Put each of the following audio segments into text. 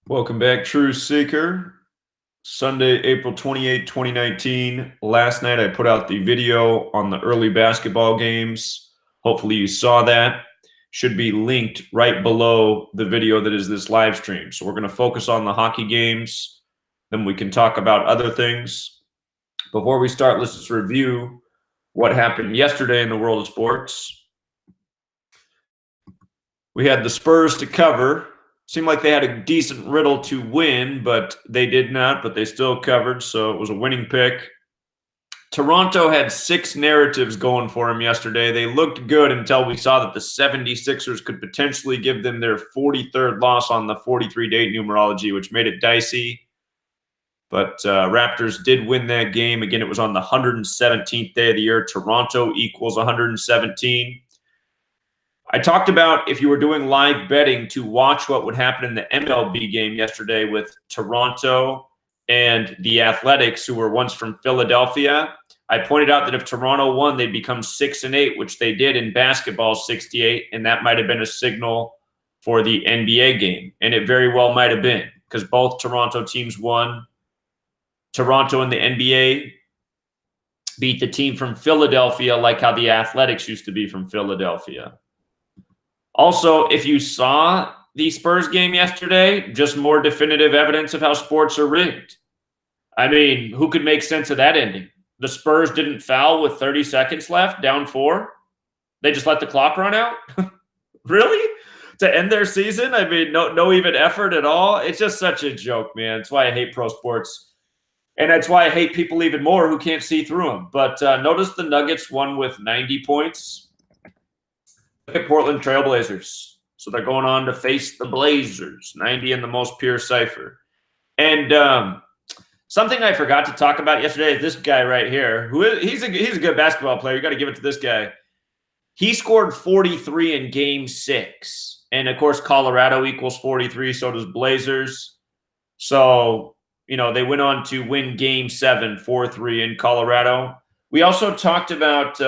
Welcome back, True Seeker. Sunday, April 28, 2019. Last night I put out the video on the early basketball games. Hopefully you saw that. Should be linked right below the video that is this live stream. So we're going to focus on the hockey games. Then we can talk about other things. Before we start, let's just review what happened yesterday in the world of sports. We had the Spurs to cover. Seemed like they had a decent riddle to win, but they did not, but they still covered, so it was a winning pick. Toronto had 6 narratives going for them yesterday. They looked good until we saw that the 76ers could potentially give them their 43rd loss on the 43-day numerology, which made it dicey. But Raptors did win that game. Again, it was on the 117th day of the year. Toronto equals 117. I talked about if you were doing live betting to watch what would happen in the MLB game yesterday with Toronto and the Athletics, who were once from Philadelphia. I pointed out that if Toronto won, they'd become 6-8, which they did in basketball 68, and that might have been a signal for the NBA game. And it very well might have been, because both Toronto teams won. Toronto in the NBA beat the team from Philadelphia, like how the Athletics used to be from Philadelphia. Also, if you saw the Spurs game yesterday, just more definitive evidence of how sports are rigged. I mean, who could make sense of that ending? The Spurs didn't foul with 30 seconds left, down 4. They just let the clock run out? Really? To end their season? I mean, no even effort at all? It's just such a joke, man. That's why I hate pro sports. And that's why I hate people even more who can't see through them. But notice the Nuggets won with 90 points. Look at Portland Trailblazers. So they're going on to face the Blazers, 90 in the most pure cipher. And something I forgot to talk about yesterday is this guy right here. He's a good basketball player. You got to give it to this guy. He scored 43 in Game 6. And, of course, Colorado equals 43, so does Blazers. So, you know, they went on to win Game 7, 4-3 in Colorado. We also talked about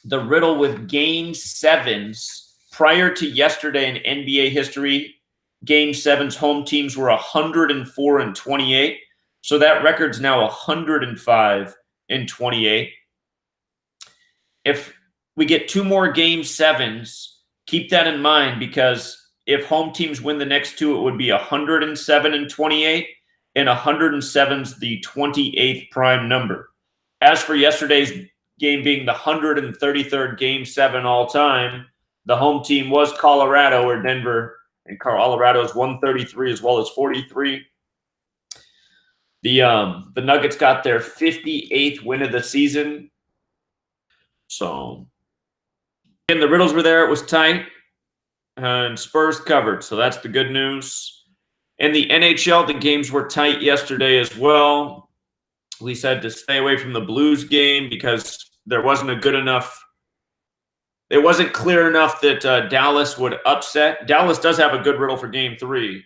the riddle with Game 7s prior to yesterday in NBA history. Game 7s home teams were 104-28. So that record's now 105-28. If we get 2 more Game 7s, keep that in mind, because if home teams win the next 2, it would be 107-28, and 107's the 28th prime number. As for yesterday's game being the 133rd Game 7 all time, the home team was Colorado, or Denver, and Colorado's 133 as well as 43. The Nuggets got their 58th win of the season. So, again, the riddles were there. It was tight, and Spurs covered, so that's the good news. In the NHL, the games were tight yesterday as well. We said to stay away from the Blues game because there wasn't a good enough – it wasn't clear enough that Dallas would upset. Dallas does have a good riddle for Game 3,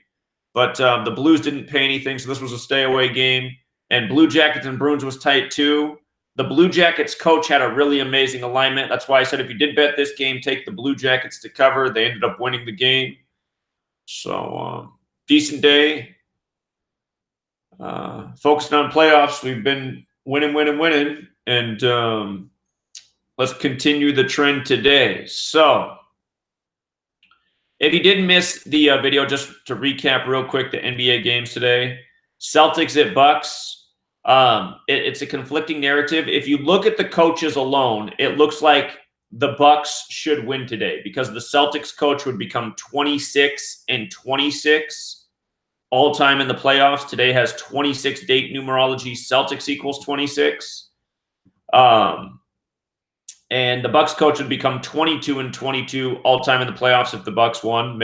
but the Blues didn't pay anything, so this was a stay-away game. And Blue Jackets and Bruins was tight too. The Blue Jackets coach had a really amazing alignment. That's why I said if you did bet this game, take the Blue Jackets to cover. They ended up winning the game. So, decent day. Focusing on playoffs, we've been winning, and let's continue the trend today. So, if you didn't miss the video, just to recap real quick the NBA games today, Celtics at Bucks. It's a conflicting narrative. If you look at the coaches alone, it looks like the Bucks should win today because the Celtics coach would become 26-26 all time in the playoffs. Today has 26 date numerology. Celtics equals 26. And the Bucks coach would become 22-22 all time in the playoffs if the Bucks won,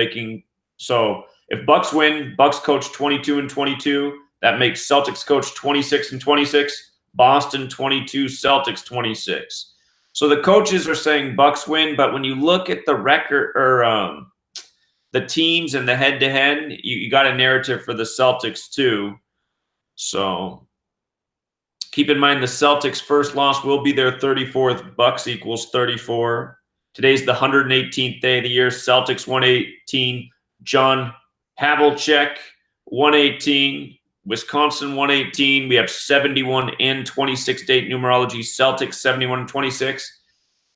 so if Bucks win, Bucks coach 22-22. That makes Celtics coach 26-26, Boston 22, Celtics 26. So the coaches are saying Bucks win, but when you look at the record or the teams and the head-to-head, you got a narrative for the Celtics too. So keep in mind the Celtics' first loss will be their 34th. Bucks equals 34. Today's the 118th day of the year. Celtics 118. John Havlicek, 118. Wisconsin, 118. We have 71 and 26 date numerology. Celtics, 71 and 26.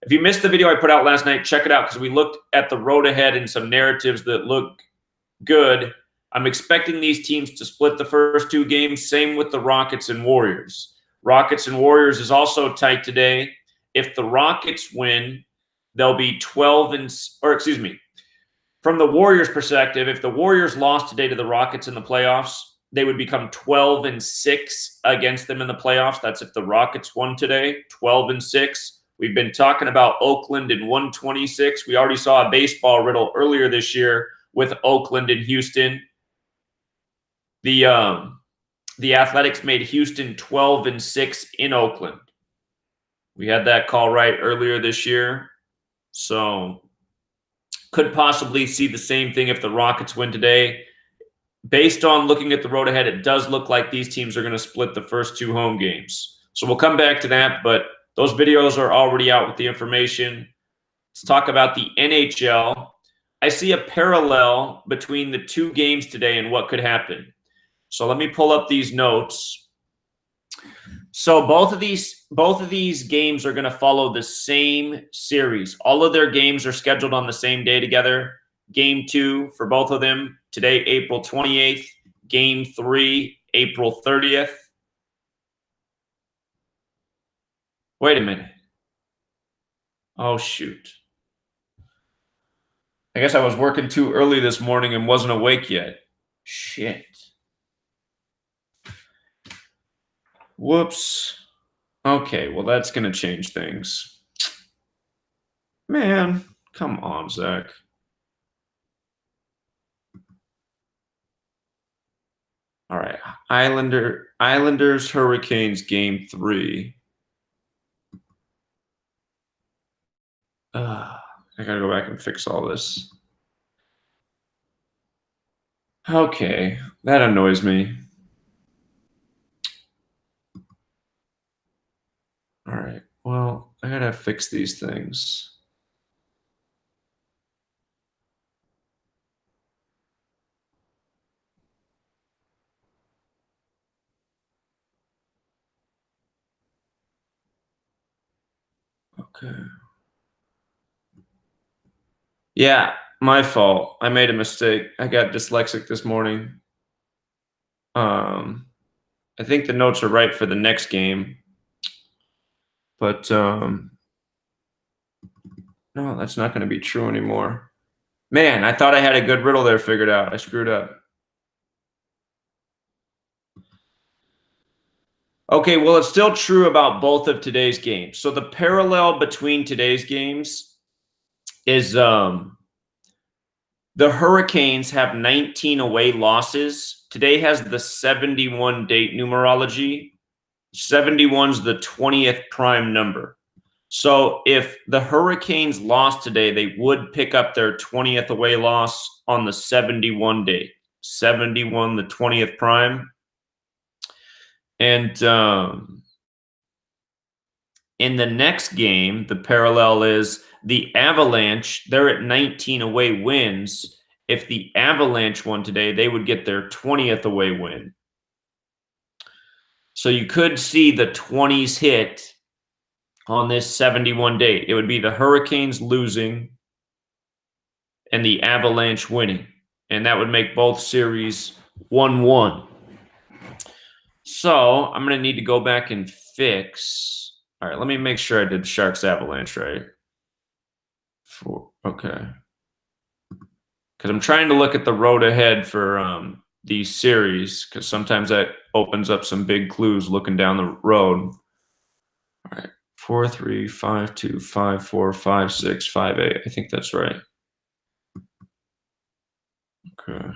If you missed the video I put out last night, check it out because we looked at the road ahead and some narratives that look good. I'm expecting these teams to split the first two games. Same with the Rockets and Warriors. Rockets and Warriors is also tight today. If the Rockets win, they'll be 12 and, or excuse me, from the Warriors' perspective, if the Warriors lost today to the Rockets in the playoffs, they would become 12 and 6 against them in the playoffs. That's if the Rockets won today, 12 and 6. We've been talking about Oakland in 126. We already saw a baseball riddle earlier this year with Oakland and Houston. The Athletics made Houston 12 and 6 in Oakland. We had that call right earlier this year. So could possibly see the same thing if the Rockets win today. Based on looking at the road ahead, it does look like these teams are going to split the first two home games. So we'll come back to that, but those videos are already out with the information. Let's talk about the NHL. I see a parallel between the two games today and what could happen. So let me pull up these notes. So both of these games are going to follow the same series. All of their games are scheduled on the same day together. Game 2 for both of them today, April 28th. Game 3, April 30th. Wait a minute. Oh, shoot. I guess I was working too early this morning and wasn't awake yet. Shit. Whoops. Okay, well, that's going to change things. Man, come on, Zach. All right, Islanders, Hurricanes, Game 3. I gotta go back and fix all this. Okay, that annoys me. All right, well, I gotta fix these things. Okay. Yeah, my fault. I made a mistake. I got dyslexic this morning. I think the notes are right for the next game. But no, that's not going to be true anymore. Man, I thought I had a good riddle there figured out. I screwed up. Okay, well, it's still true about both of today's games. So the parallel between today's games is the Hurricanes have 19 away losses. Today has the 71 date numerology. 71's the 20th prime number. So if the Hurricanes lost today, they would pick up their 20th away loss on the 71 date. 71, the 20th prime. And in the next game, the parallel is the Avalanche. They're at 19 away wins. If the Avalanche won today, they would get their 20th away win. So you could see the 20s hit on this 71 date. It would be the Hurricanes losing and the Avalanche winning. And that would make both series 1-1. So I'm going to need to go back and fix. All right, let me make sure I did Sharks Avalanche right. Okay. Because I'm trying to look at the road ahead for these series, because sometimes that opens up some big clues looking down the road. All right. 4-3, 5-2, 5-4, 5-6, 5-8. I think that's right. Okay.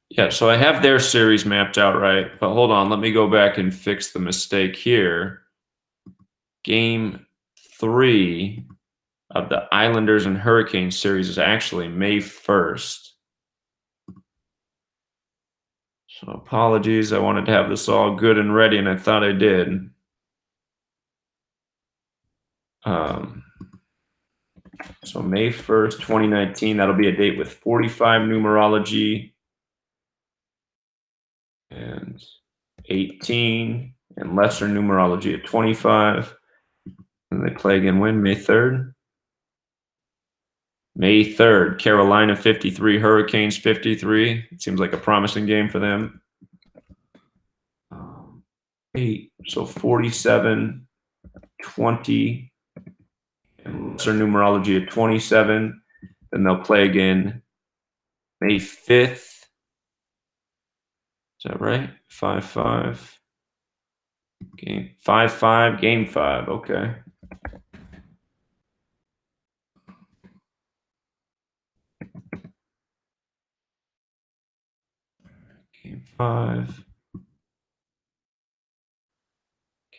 Yeah, so I have their series mapped out right, but hold on, let me go back and fix the mistake here. Game 3 of the Islanders and Hurricanes series is actually May 1st. So apologies, I wanted to have this all good and ready, and I thought I did. So May 1st, 2019, that'll be a date with 45 numerology and 18 and lesser numerology at 25. And they play again when? May 3rd? May 3rd, Carolina 53, Hurricanes 53. It seems like a promising game for them. 8, so 47, 20, and lesser numerology at 27. Then they'll play again May 5th. Is that right? 5-5. Game 5-5, game 5. Okay. Game 5.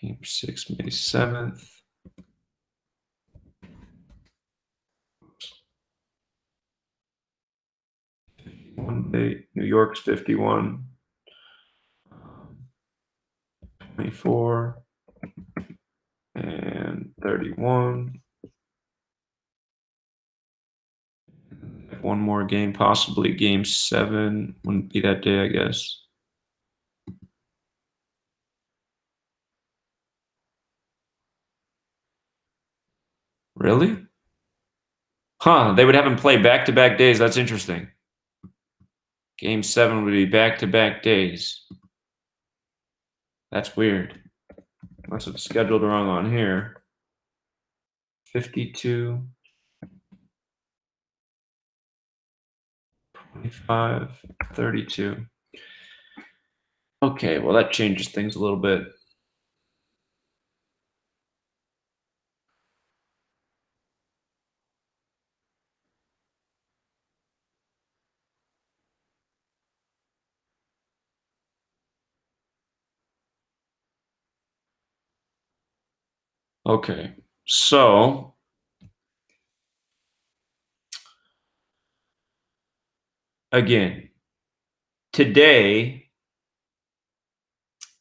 Game 6, May 7th. One date. New York's 51. 24 and 31. One more game, possibly game 7. Wouldn't be that day, I guess. Really? Huh, they would have him play back-to-back days. That's interesting. Game 7 would be back-to-back days. That's weird. That's what's scheduled wrong on here. 52, 25, 32. Okay, well, that changes things a little bit. Okay, so again, today,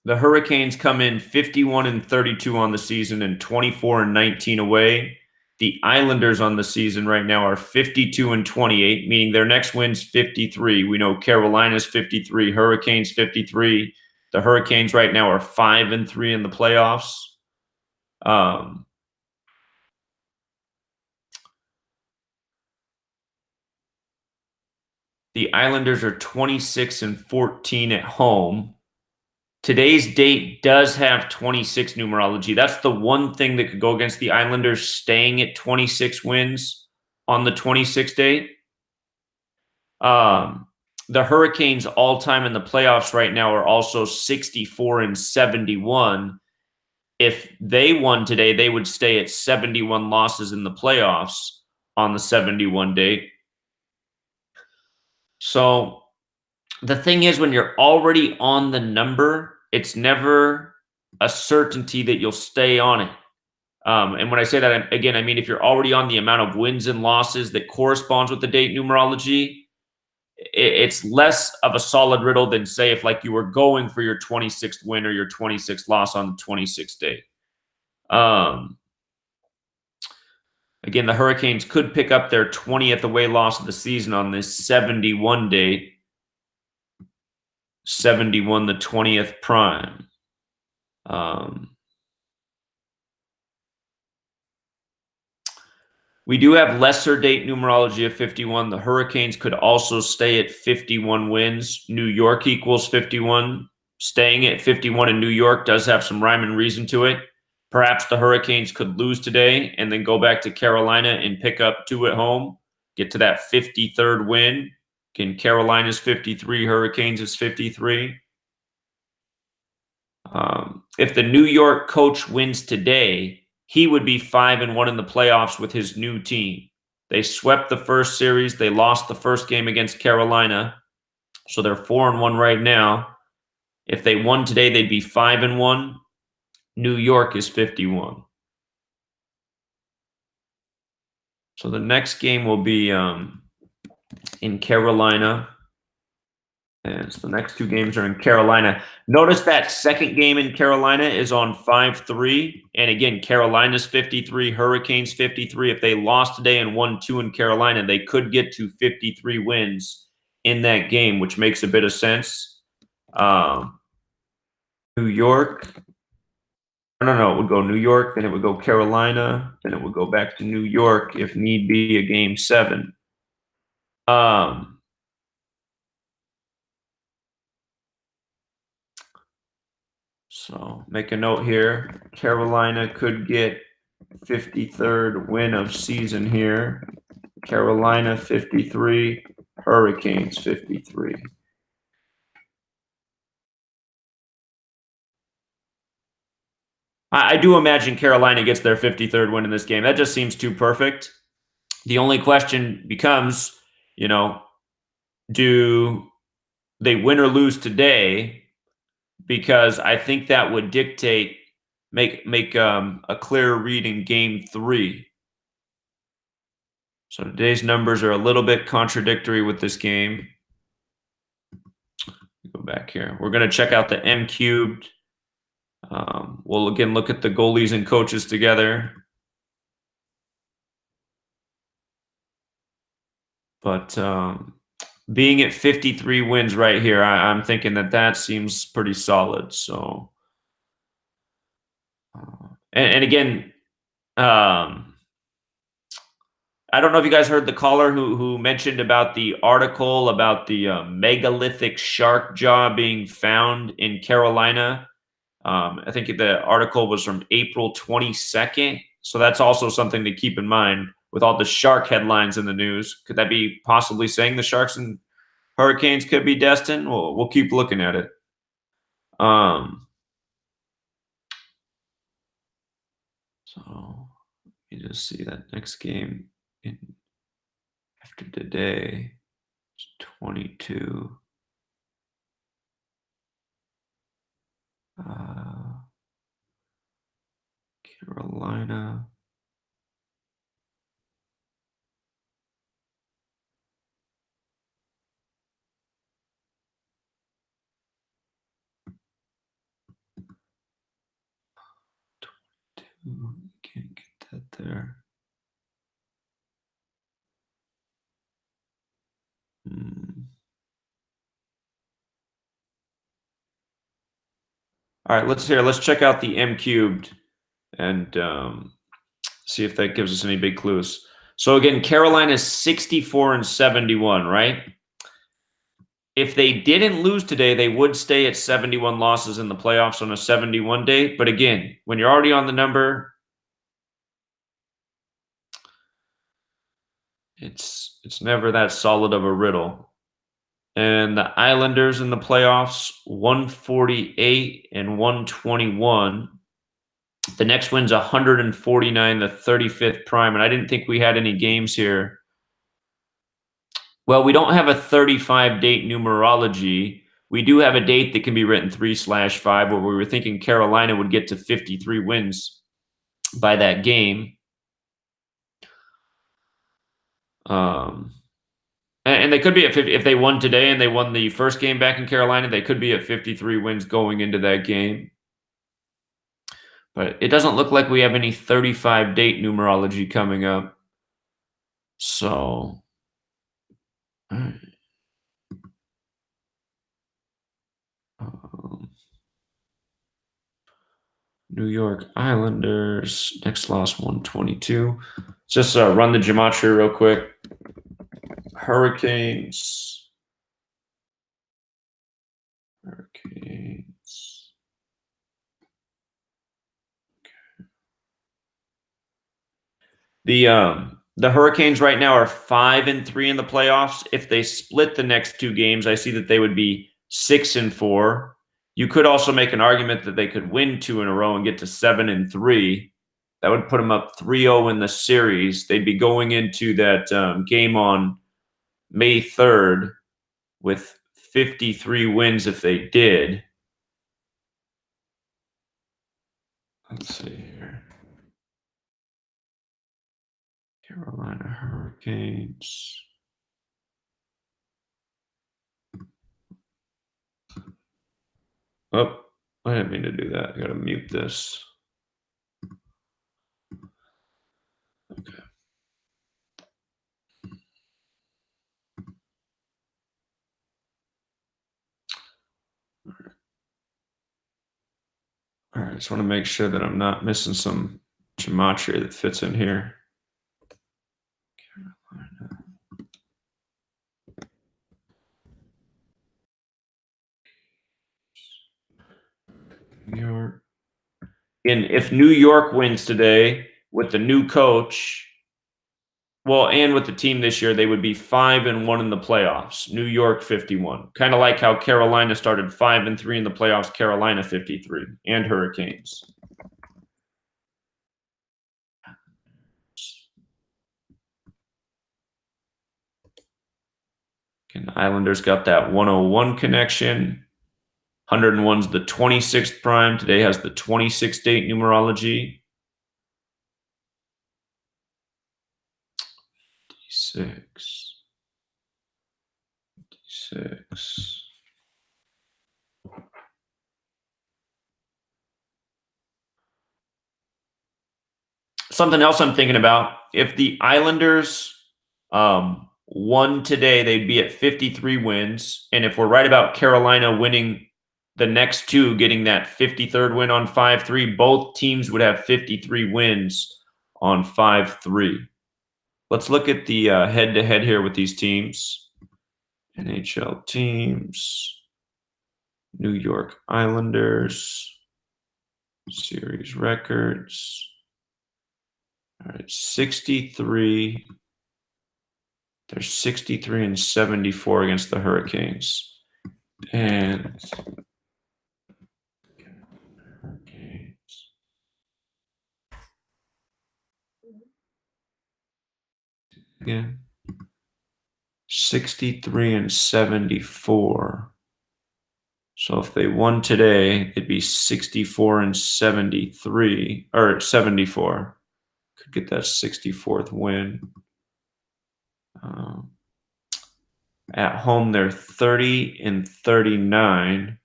the Hurricanes come in 51 and 32 on the season and 24 and 19 away. The Islanders on the season right now are 52 and 28, meaning their next win's 53. We know Carolina's 53, Hurricanes 53. The Hurricanes right now are 5 and 3 in the playoffs. The Islanders are 26 and 14 at home. Today's date does have 26 numerology. That's the one thing that could go against the Islanders staying at 26 wins on the 26th date. The Hurricanes all-time in the playoffs right now are also 64 and 71. If they won today, they would stay at 71 losses in the playoffs on the 71 date. So the thing is, when you're already on the number, it's never a certainty that you'll stay on it. And when I say that, again, I mean, if you're already on the amount of wins and losses that corresponds with the date numerology, it's less of a solid riddle than, say, if like you were going for your 26th win or your 26th loss on the 26th date. Again, the Hurricanes could pick up their 20th away loss of the season on this 71 date. 71, the 20th prime. We do have lesser date numerology of 51. The Hurricanes could also stay at 51 wins. New York equals 51. Staying at 51 in New York does have some rhyme and reason to it. Perhaps the Hurricanes could lose today and then go back to Carolina and pick up 2 at home, get to that 53rd win. Again, Carolina's 53, Hurricanes is 53. If the New York coach wins today, he would be 5 and 1 in the playoffs with his new team. They swept the first series. They lost the first game against Carolina. So they're 4 and 1 right now. If they won today, they'd be 5 and 1. New York is 51. So the next game will be in Carolina. And so the next two games are in Carolina. Notice that second game in Carolina is on 5-3. And again, Carolina's 53, Hurricanes 53. If they lost today and won 2 in Carolina, they could get to 53 wins in that game, which makes a bit of sense. New York. No, it would go New York, then it would go Carolina, then it would go back to New York if need be a game 7. So make a note here. Carolina could get 53rd win of season here. Carolina 53, Hurricanes 53. I do imagine Carolina gets their 53rd win in this game. That just seems too perfect. The only question becomes, do they win or lose today? Because I think that would dictate make a clear read in game 3. So today's numbers are a little bit contradictory with this game. Go back here. We're going to check out the M cubed. We'll again look at the goalies and coaches together. But being at 53 wins right here, I'm thinking that seems pretty solid. So, and again, I don't know if you guys heard the caller who mentioned about the article about the megalithic shark jaw being found in Carolina. I think the article was from April 22nd. So that's also something to keep in mind with all the shark headlines in the news. Could that be possibly saying the Sharks and Hurricanes could be destined? We'll keep looking at it. So you just see that next game after today. 22. Carolina. Can't get that there. All right, let's check out the M cubed and see if that gives us any big clues. So again, Carolina's 64 and 71, right? If they didn't lose today, they would stay at 71 losses in the playoffs on a 71 day. But again, when you're already on the number, it's never that solid of a riddle. And the Islanders in the playoffs, 148 and 121. The next win's 149, the 35th prime. And I didn't think we had any games here. Well, we don't have a 35 date numerology. We do have a date that can be written 3/5, where we were thinking Carolina would get to 53 wins by that game. And they could be at 50 if they won today and they won the first game back in Carolina. They could be at 53 wins going into that game. But it doesn't look like we have any 35 date numerology coming up. So, New York Islanders, next loss 122. Just run the Gematria real quick. Hurricanes. The Hurricanes right now are 5-3 in the playoffs. If they split the next two games, I see that they would be 6-4. You could also make an argument that they could win 2 in a row and get to 7-3. That would put them up 3-0 in the series. They'd be going into that game on May 3rd with 53 wins if they did. Let's see here. Carolina Hurricanes. Oh, I didn't mean to do that. I got to mute this. Okay. All right, just want to make sure that I'm not missing some gematria that fits in here. New York. And if New York wins today with the new coach, well, and with the team this year, they would be 5-1 in the playoffs. New York 51. Kind of like how Carolina started 5-3 in the playoffs. Carolina 53 and Hurricanes. And Islanders got that 101 connection. 101's the 26th prime. Today has the 26th date numerology. 56. Something else I'm thinking about, if the Islanders won today, they'd be at 53 wins. And if we're right about Carolina winning the next two, getting that 53rd win on 5-3, both teams would have 53 wins on 5-3. Let's look at the head-to-head here with these teams. NHL teams, New York Islanders, series records. All right, 63. They're 63-74 against the Hurricanes. And Hurricanes. Again. 63-74. So if they won today, it'd be 64-73 or 74. Could get that 64th win. At home, they're 30-39.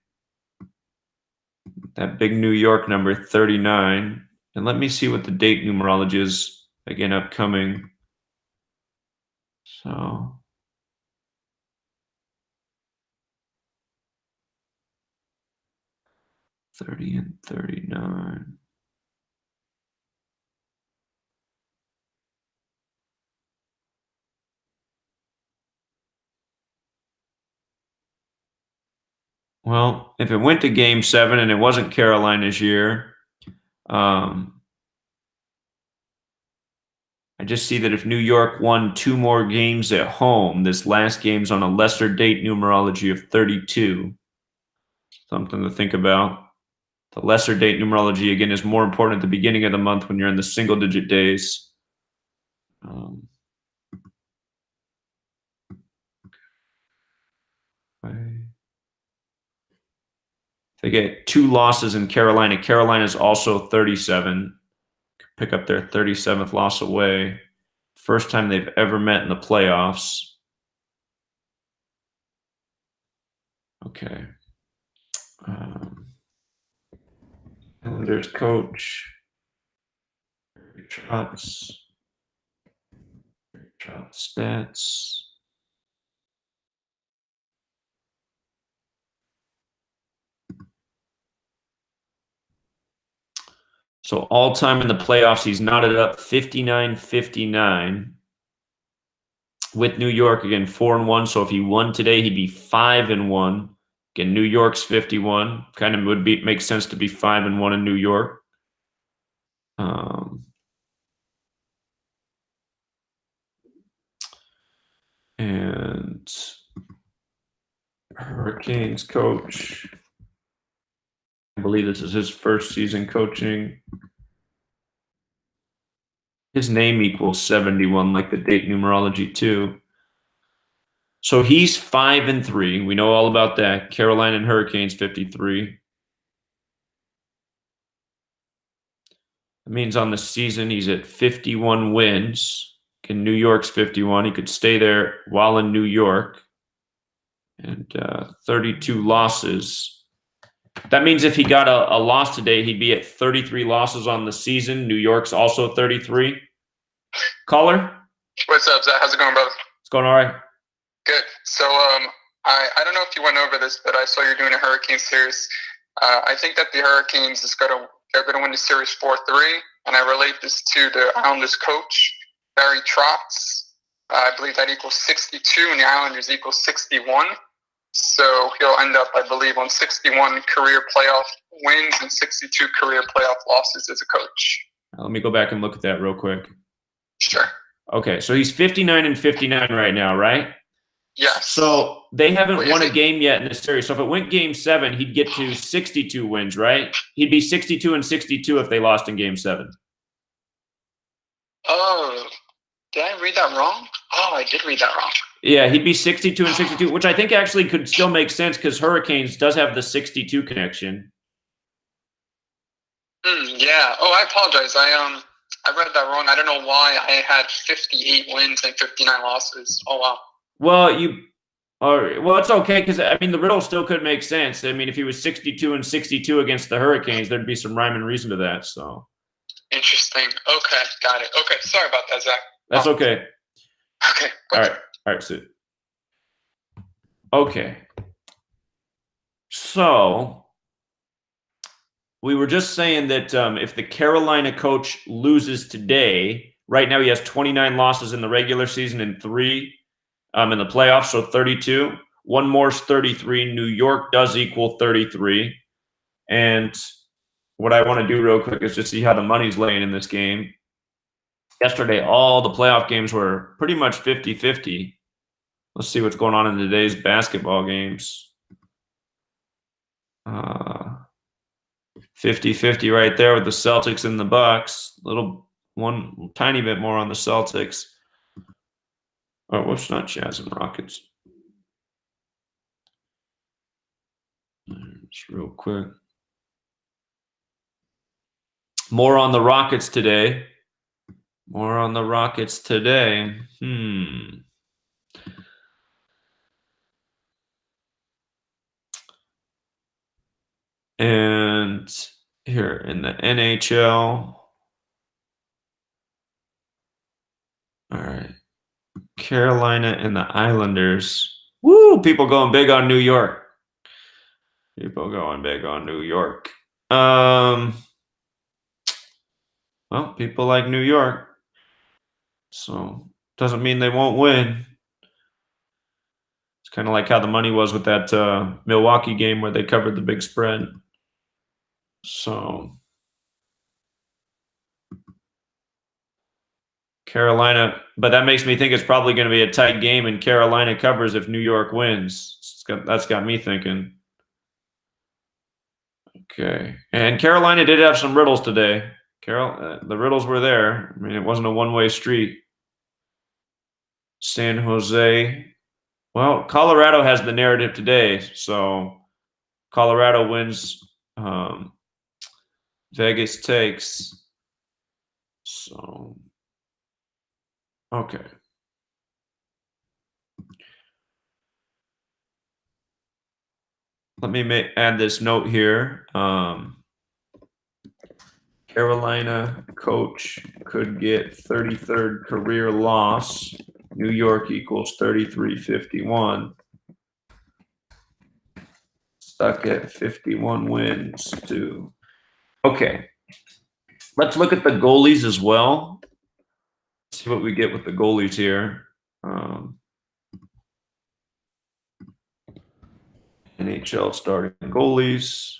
That big New York number, 39. And let me see what the date numerology is again upcoming. So 30-39. Well, if it went to Game 7 and it wasn't Carolina's year, I just see that if New York won 2 more games at home, this last game's on a lesser date numerology of 32. Something to think about. The lesser date numerology, again, is more important at the beginning of the month when you're in the single-digit days. They get 2 losses in Carolina. Carolina's also 37. Pick up their 37th loss away. First time they've ever met in the playoffs. Okay. Islanders coach. Trotz stats. So all time in the playoffs, he's knotted up 59-59 with New York again, 4-1. So if he won today, he'd be 5-1. Again, New York's 51. Kind of would make sense to be 5-1 in New York. And Hurricanes coach. I believe this is his first season coaching. His name equals 71, like the date numerology too. So he's 5-3. We know all about that. Carolina and Hurricanes 53. That means on the season he's at 51 wins. In New York's 51. He could stay there while in New York. And 32 losses. That means if he got a loss today, he'd be at 33 losses on the season. New York's also 33. Caller? What's up, Zach? How's it going, brother? It's going all right. Good. So I don't know if you went over this, but I saw you're doing a Hurricane series. I think that the Hurricanes they're gonna win the series 4-3, and I relate this to the Islanders coach, Barry Trotz. I believe that equals 62, and the Islanders equals 61. So he'll end up, I believe, on 61 career playoff wins and 62 career playoff losses as a coach. Let me go back and look at that real quick. Sure. Okay, so he's 59-59 right now, right? Yes. So they haven't won a game yet in this series. So if it went game 7, he'd get to 62 wins, right? He'd be 62-62 if they lost in game 7. Oh, did I read that wrong? Oh, I did read that wrong. Yeah, he'd be 62-62, which I think actually could still make sense because Hurricanes does have the 62 connection. Yeah. Oh, I apologize. I read that wrong. I don't know why I had 58 wins and 59 losses. Oh, wow. Well, it's okay because I mean the riddle still could make sense. I mean, if he was 62-62 against the Hurricanes, there'd be some rhyme and reason to that. So interesting. Okay, got it. Okay, sorry about that, Zach. That's okay. Okay. All right, Sid. Okay. So we were just saying that if the Carolina coach loses today, right now he has 29 losses in the regular season and 3 in the playoffs, so 32. One more is 33. New York does equal 33. And what I want to do real quick is just see how the money's laying in this game. Yesterday, all the playoff games were pretty much 50-50. Let's see what's going on in today's basketball games. 50-50 right there with the Celtics and the Bucks. One tiny bit more on the Celtics. Oh, whoops, not Jazz and Rockets. Just real quick. More on the Rockets today. And here in the NHL. All right. Carolina and the Islanders. Woo! People going big on New York. Well, people like New York. So doesn't mean they won't win. It's kind of like how the money was with that Milwaukee game where they covered the big spread. So Carolina, but that makes me think it's probably going to be a tight game, and Carolina covers if New York wins. That's got me thinking. Okay, and Carolina did have some riddles today. The riddles were there. I mean, it wasn't a one-way street. San Jose. Well, Colorado has the narrative today, so Colorado wins. Vegas takes. So, okay. Let me add this note here. Carolina coach could get 33rd career loss. New York equals 33-51. Stuck at 51 wins too. Okay. Let's look at the goalies as well. See what we get with the goalies here. NHL starting goalies.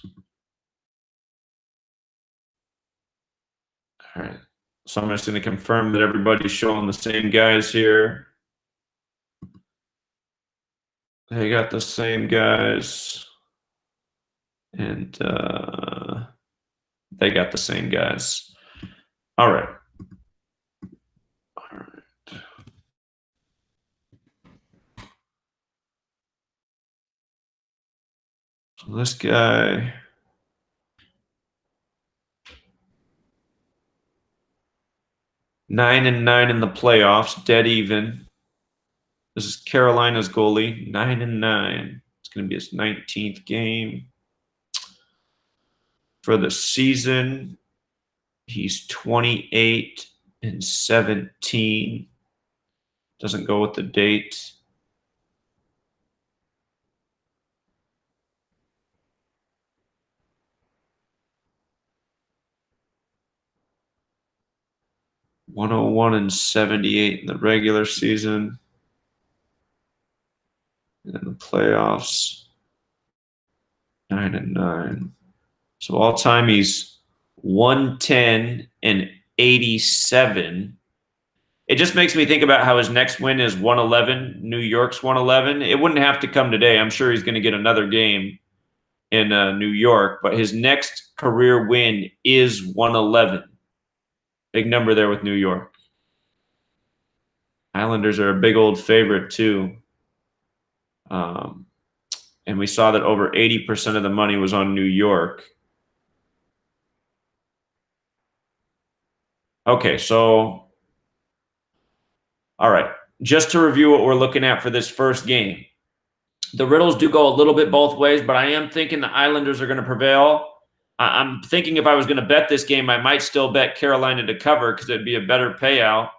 All right. So I'm just going to confirm that everybody's showing the same guys here. They got the same guys. And they got the same guys. All right. So this guy. Nine and 9 in the playoffs, dead even. This is Carolina's goalie, 9 and 9. It's going to be his 19th game. For the season, he's 28-17. Doesn't go with the date. (101-78) in the regular season. And in the playoffs, 9-9. So all time he's 110-87. It just makes me think about how his next win is 111. New York's 111. It wouldn't have to come today. I'm sure he's going to get another game in New York, but his next career win is 111. Big number there with New York. Islanders are a big old favorite too. And we saw that over 80% of the money was on New York. Okay, so, all right. Just to review what we're looking at for this first game. The riddles do go a little bit both ways, but I am thinking the Islanders are going to prevail. I'm thinking if I was going to bet this game, I might still bet Carolina to cover because it'd be a better payout.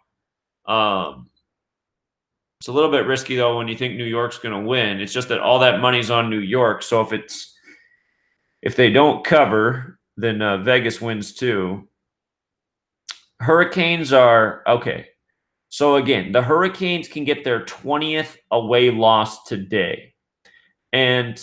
It's a little bit risky, though, when you think New York's going to win. It's just that all that money's on New York. So if they don't cover, then Vegas wins too. Hurricanes are okay. So again, the Hurricanes can get their 20th away loss today. And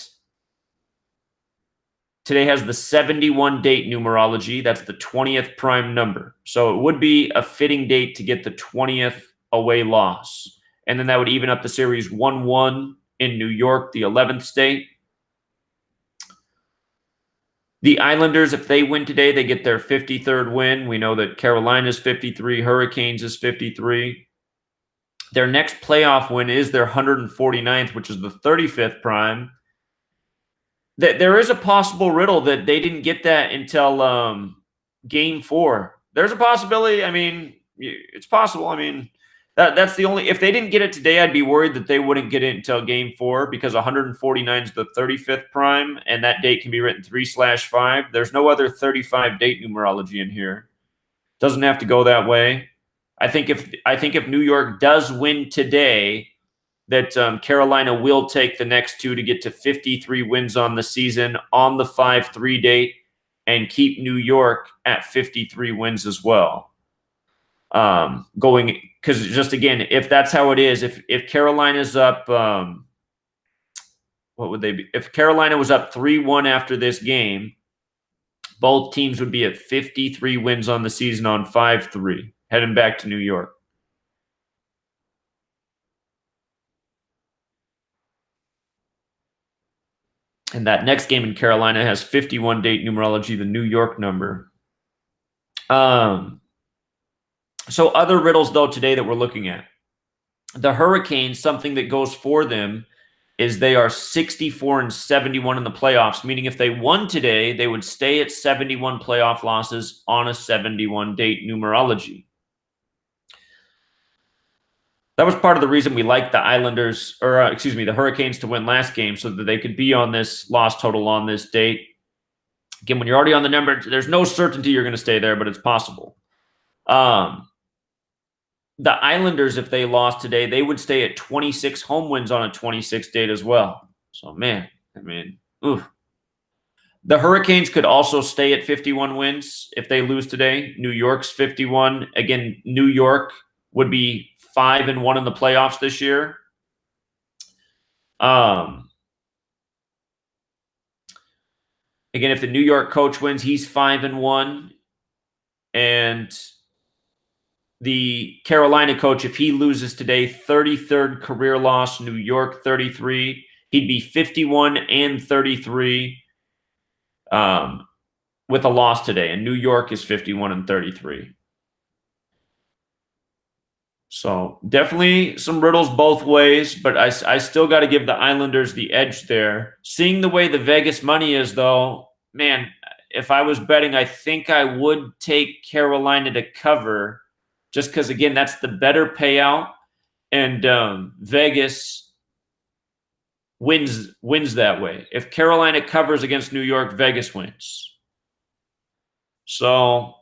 today has the 71 date numerology. That's the 20th prime number. So it would be a fitting date to get the 20th away loss. And then that would even up the series 1-1 in New York, the 11th state. The Islanders, if they win today, they get their 53rd win. We know that Carolina's 53, Hurricanes is 53. Their next playoff win is their 149th, which is the 35th prime. There is a possible riddle that they didn't get that until Game 4. There's a possibility. I mean, it's possible. I mean, that's the only – if they didn't get it today, I'd be worried that they wouldn't get it until Game 4 because 149 is the 35th prime, and that date can be written 3/5. There's no other 35 date numerology in here. Doesn't have to go that way. I think if New York does win today, that Carolina will take the next two to get to 53 wins on the season on the 5-3 date and keep New York at 53 wins as well. Going because just again, if that's how it is, if Carolina's up, what would they be? If Carolina was up 3-1 after this game, both teams would be at 53 wins on the season on 5-3, heading back to New York. And that next game in Carolina has 51 date numerology, the New York number. So other riddles, though, today that we're looking at. The Hurricanes, something that goes for them is they are 64-71 in the playoffs, meaning if they won today, they would stay at 71 playoff losses on a 71 date numerology. That was part of the reason we liked the Islanders, or the Hurricanes to win last game so that they could be on this loss total on this date. Again, when you're already on the number, there's no certainty you're going to stay there, but it's possible. The Islanders, if they lost today, they would stay at 26 home wins on a 26 date as well. So, man, I mean, oof. The Hurricanes could also stay at 51 wins if they lose today. New York's 51. Again, New York would be 5-1 in the playoffs this year. Again, if the New York coach wins, he's 5-1. And the Carolina coach, if he loses today, 33rd career loss, New York 33. He'd be 51-33 with a loss today. And New York is 51-33. So definitely some riddles both ways, but I still got to give the Islanders the edge there. Seeing the way the Vegas money is, though, man, if I was betting, I think I would take Carolina to cover just because, again, that's the better payout. And Vegas wins that way. If Carolina covers against New York, Vegas wins. So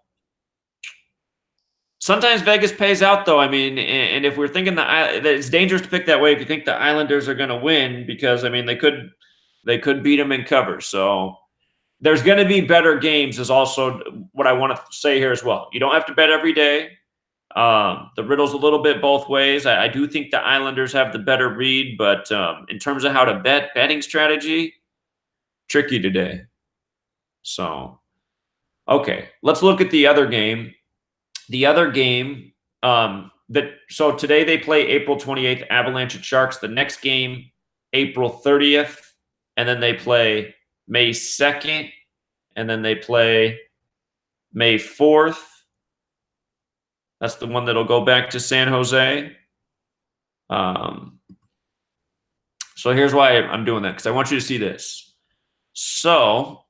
sometimes Vegas pays out, though. I mean, and if we're thinking that it's dangerous to pick that way if you think the Islanders are going to win, because I mean they could beat them in cover. So there's going to be better games is also what I want to say here as well. You don't have to bet every day. The riddle's a little bit both ways. I do think the Islanders have the better read, but in terms of how to betting strategy, tricky today. So, okay, let's look at the other game. The other game so today they play April 28th, Avalanche at Sharks. The next game, April 30th, and then they play May 2nd, and then they play May 4th. That's the one that'll go back to San Jose. So here's why I'm doing that, because I want you to see this. So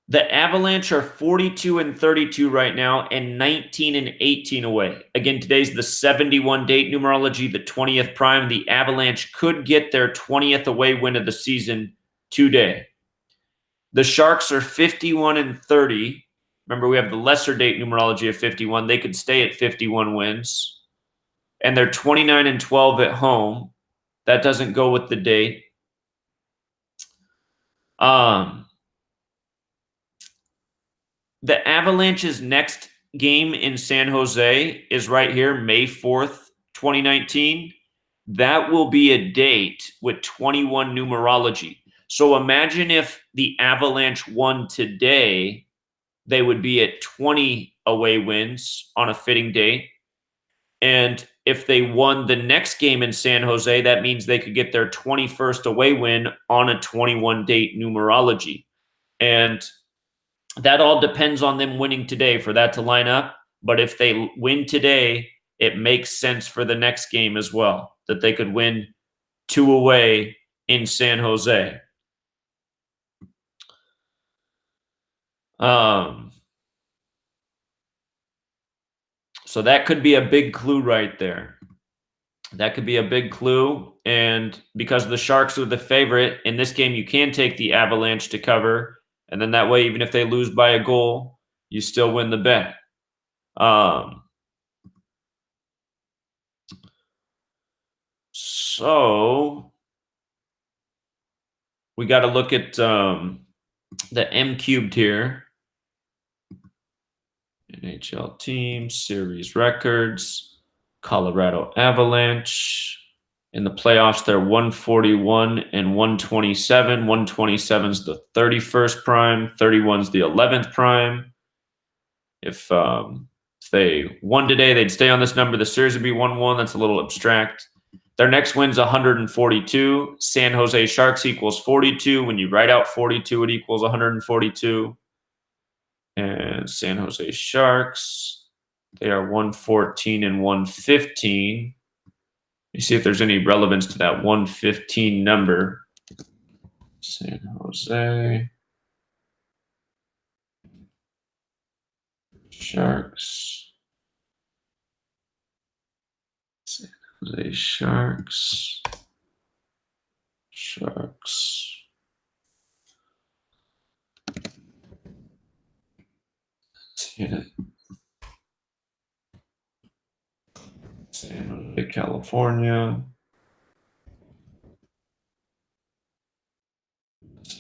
the Avalanche are 42-32 right now and 19-18 away. Again, today's the 71 date numerology, the 20th prime. The Avalanche could get their 20th away win of the season today. The Sharks are 51-30. Remember, we have the lesser date numerology of 51. They could stay at 51 wins. And they're 29-12 at home. That doesn't go with the date. The Avalanche's next game in San Jose is right here, May 4th, 2019. That will be a date with 21 numerology. So imagine if the Avalanche won today, they would be at 20 away wins on a fitting date. And if they won the next game in San Jose, that means they could get their 21st away win on a 21 date numerology. And that all depends on them winning today for that to line up. But if they win today, it makes sense for the next game as well, that they could win 2 away in San Jose. So that could be a big clue right there. That could be a big clue. And because the Sharks are the favorite, in this game, you can take the Avalanche to cover. And then that way, even if they lose by a goal, you still win the bet. So we got to look at the M cubed here. NHL teams, series records, Colorado Avalanche. In the playoffs, they're 141 and 127. 127 is the 31st prime. 31 is the 11th prime. If they won today, they'd stay on this number. The series would be 1-1. That's a little abstract. Their next win's 142. San Jose Sharks equals 42. When you write out 42, it equals 142. And San Jose Sharks, they are 114 and 115. You see if there's any relevance to that 115 number. San Jose Sharks. San Jose Sharks. Sharks. San Jose, California.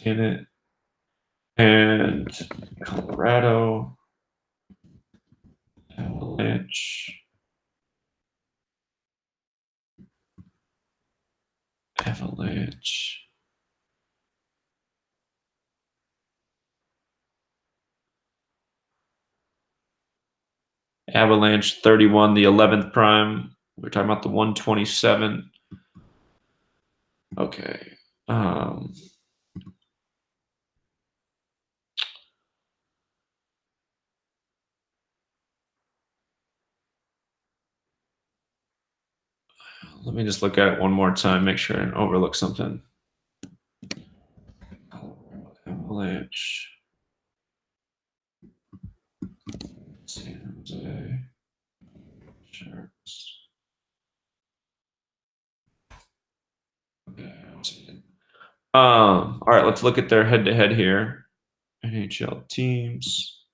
In it. And Colorado. Avalanche. Avalanche. Avalanche 31, the 11th prime. We're talking about the 127. Okay. Let me just look at it one more time, make sure I didn't overlook something. Avalanche. San Jose Sharks. Okay, I don't see it. All right, let's look at their head-to-head here. NHL teams,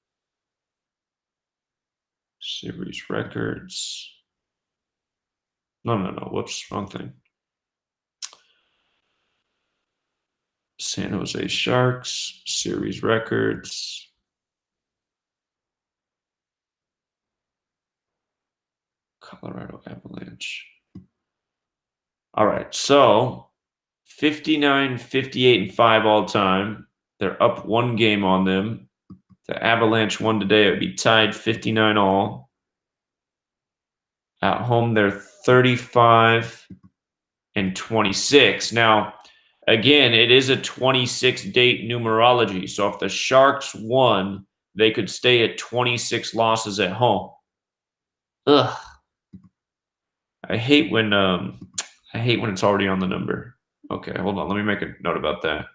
series records. No. Whoops, wrong thing. San Jose Sharks, series records. Colorado Avalanche. All right, so 59, 58, and 5 all time. They're up 1 game on them. The Avalanche won today. It would be tied 59 all. At home, they're 35 and 26. Now, again, it is a 26-date numerology. So if the Sharks won, they could stay at 26 losses at home. Ugh. I hate when it's already on the number. Okay, hold on. Let me make a note about that.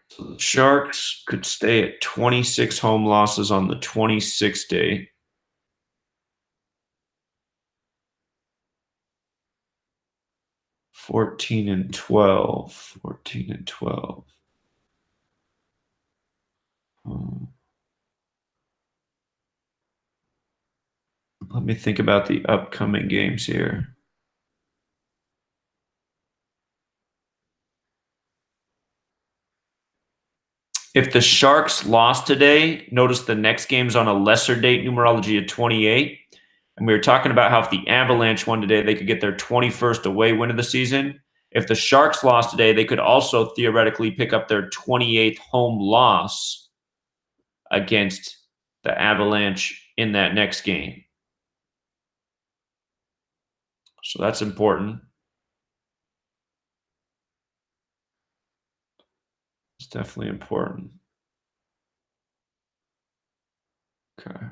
So the Sharks could stay at 26 home losses on the 26th day. Fourteen and 12. Let me think about the upcoming games here. If the Sharks lost today, notice the next game's on a lesser date numerology of 28. And we were talking about how if the Avalanche won today, they could get their 21st away win of the season. If the Sharks lost today, they could also theoretically pick up their 28th home loss against the Avalanche in that next game. So that's important. It's definitely important. Okay.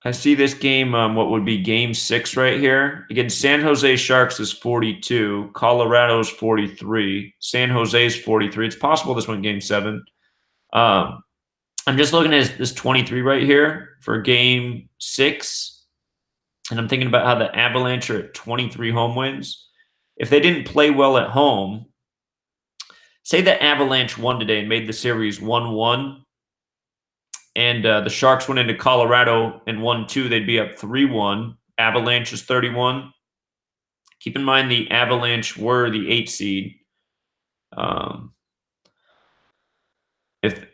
I see this game, what would be game 6 right here. Again, San Jose Sharks is 42. Colorado's 43. San Jose's 43. It's possible this went game 7. I'm just looking at this 23 right here for game 6. And I'm thinking about how the Avalanche are at 23 home wins. If they didn't play well at home, say the Avalanche won today and made the series 1-1, and the Sharks went into Colorado and won 2, they'd be up 3-1. Avalanche is 31. Keep in mind the Avalanche were the 8 seed. If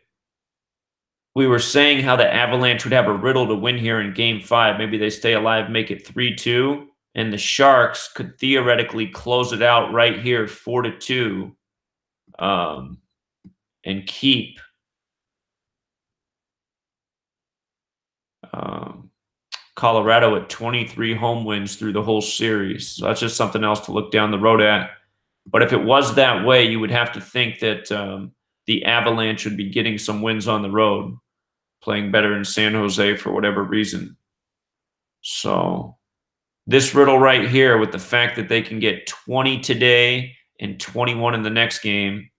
we were saying how the Avalanche would have a riddle to win here in game 5, maybe they stay alive, make it 3-2, and the Sharks could theoretically close it out right here 4-2, and keep Colorado at 23 home wins through the whole series. So that's just something else to look down the road at. But if it was that way, you would have to think that the Avalanche would be getting some wins on the road, playing better in San Jose for whatever reason. So this riddle right here, with the fact that they can get 20 today and 21 in the next game,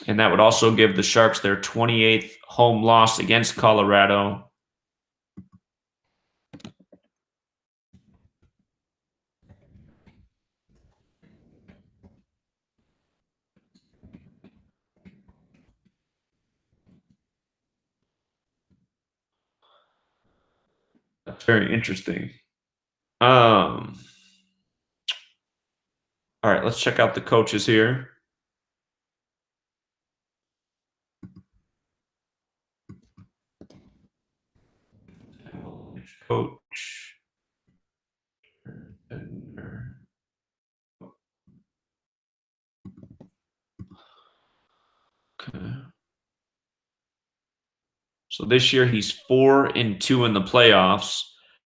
and that would also give the Sharks their 28th home loss against Colorado. That's very interesting. All right, let's check out the coaches here. Coach. Okay. So this year he's 4-2 in the playoffs.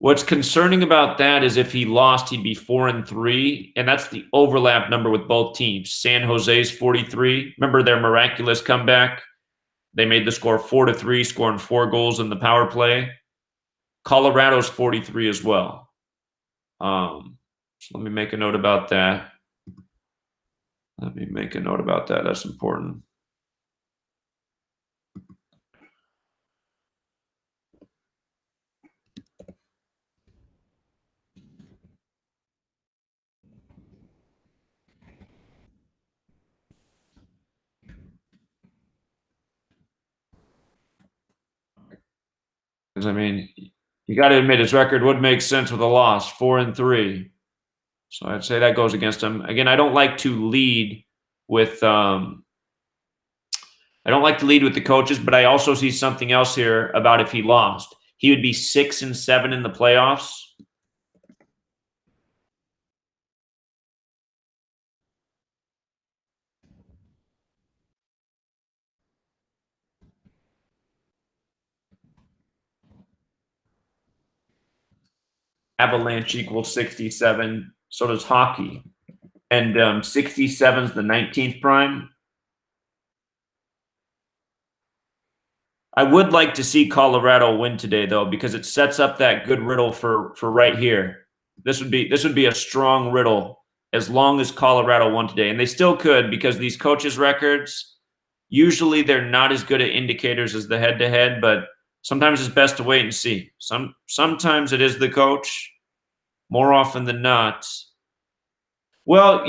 What's concerning about that is if he lost, he'd be 4-3, and that's the overlap number with both teams. San Jose's 43. Remember their miraculous comeback? They made the score 4-3, scoring 4 goals in the power play. Colorado's 43 as well. So let me make a note about that. That's important. Because, I mean, you got to admit his record would make sense with a loss, 4-3. So I'd say that goes against him. Again, I don't like to lead with the coaches, but I also see something else here about if he lost. He would be 6-7 in the playoffs. Avalanche equals 67. So does hockey. And 67 is the 19th prime. I would like to see Colorado win today, though, because it sets up that good riddle for right here. This would be a strong riddle as long as Colorado won today, and they still could because these coaches' records usually they're not as good at indicators as the head-to-head, but sometimes it's best to wait and see. Sometimes it is the coach. More often than not. Well,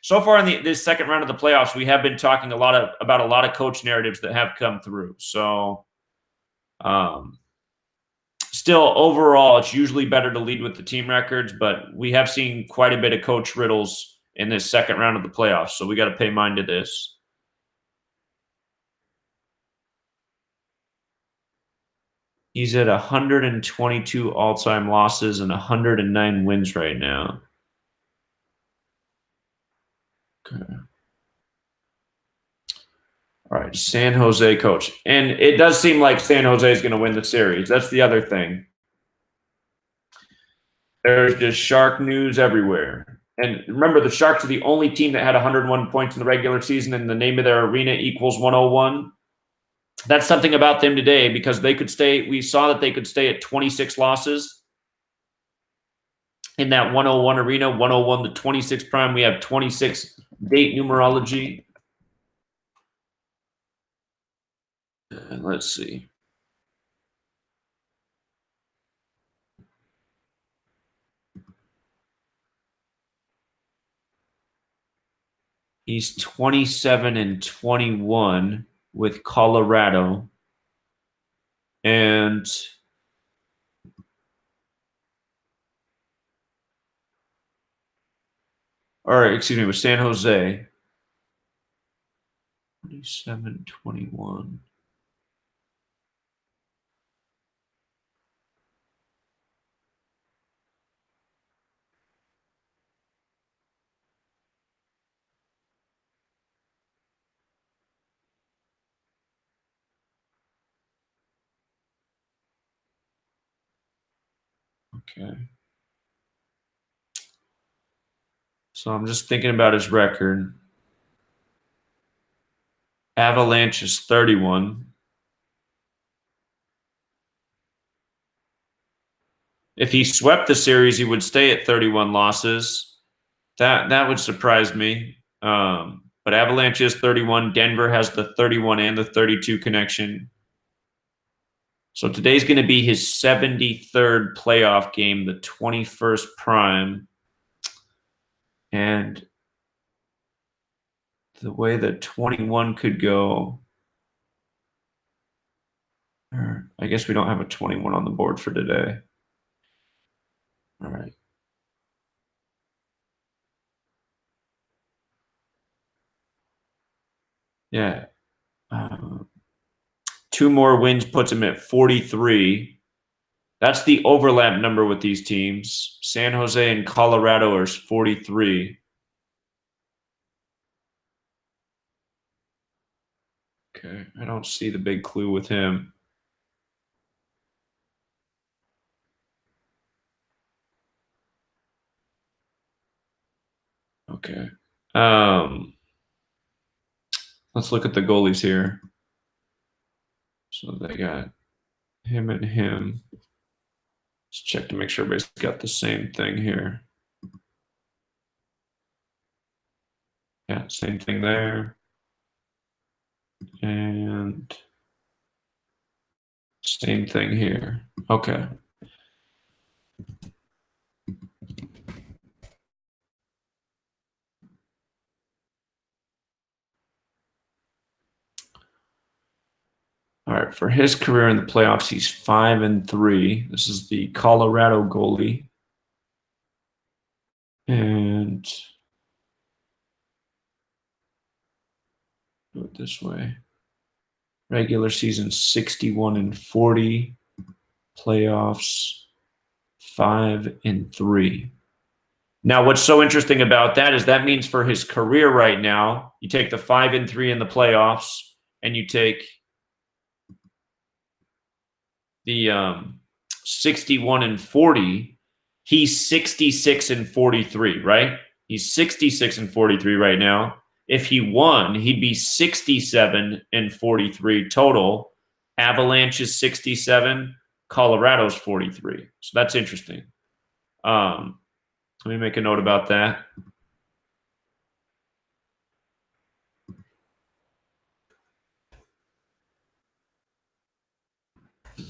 so far in this second round of the playoffs, we have been talking about a lot of coach narratives that have come through. So, still, overall, it's usually better to lead with the team records, but we have seen quite a bit of coach riddles in this second round of the playoffs. So we got to pay mind to this. He's at 122 all-time losses and 109 wins right now. Okay. All right, San Jose coach. And it does seem like San Jose is going to win the series. That's the other thing. There's just Shark news everywhere. And remember, the Sharks are the only team that had 101 points in the regular season, and the name of their arena equals 101. That's something about them today because they could stay. We saw that they could stay at 26 losses in that 101 arena, 101 to 26 prime. We have 26 date numerology. Let's see. He's 27-21 with Colorado. And with San Jose. 27-21. Okay. So I'm just thinking about his record. Avalanche is 31. If he swept the series, he would stay at 31 losses. That would surprise me. But Avalanche is 31. Denver has the 31 and the 32 connection. So today's going to be his 73rd playoff game, the 21st prime. And the way that 21 could go, I guess we don't have a 21 on the board for today. All right. Yeah. 2 more wins puts him at 43. That's the overlap number with these teams. San Jose and Colorado are 43. Okay, I don't see the big clue with him. Okay. Let's look at the goalies here. So they got him and him. Let's check to make sure everybody's got the same thing here. Yeah, same thing there. And same thing here. Okay. All right, for his career in the playoffs, he's 5-3. This is the Colorado goalie. And do it this way. Regular season 61-40. Playoffs 5-3. Now, what's so interesting about that is that means for his career right now, you take the 5-3 in the playoffs, and you take the 61-40. He's 66-43, right? He's 66-43 right now. If he won, he'd be 67-43 total. Avalanche is 67, Colorado's 43. So that's interesting. Let me make a note about that.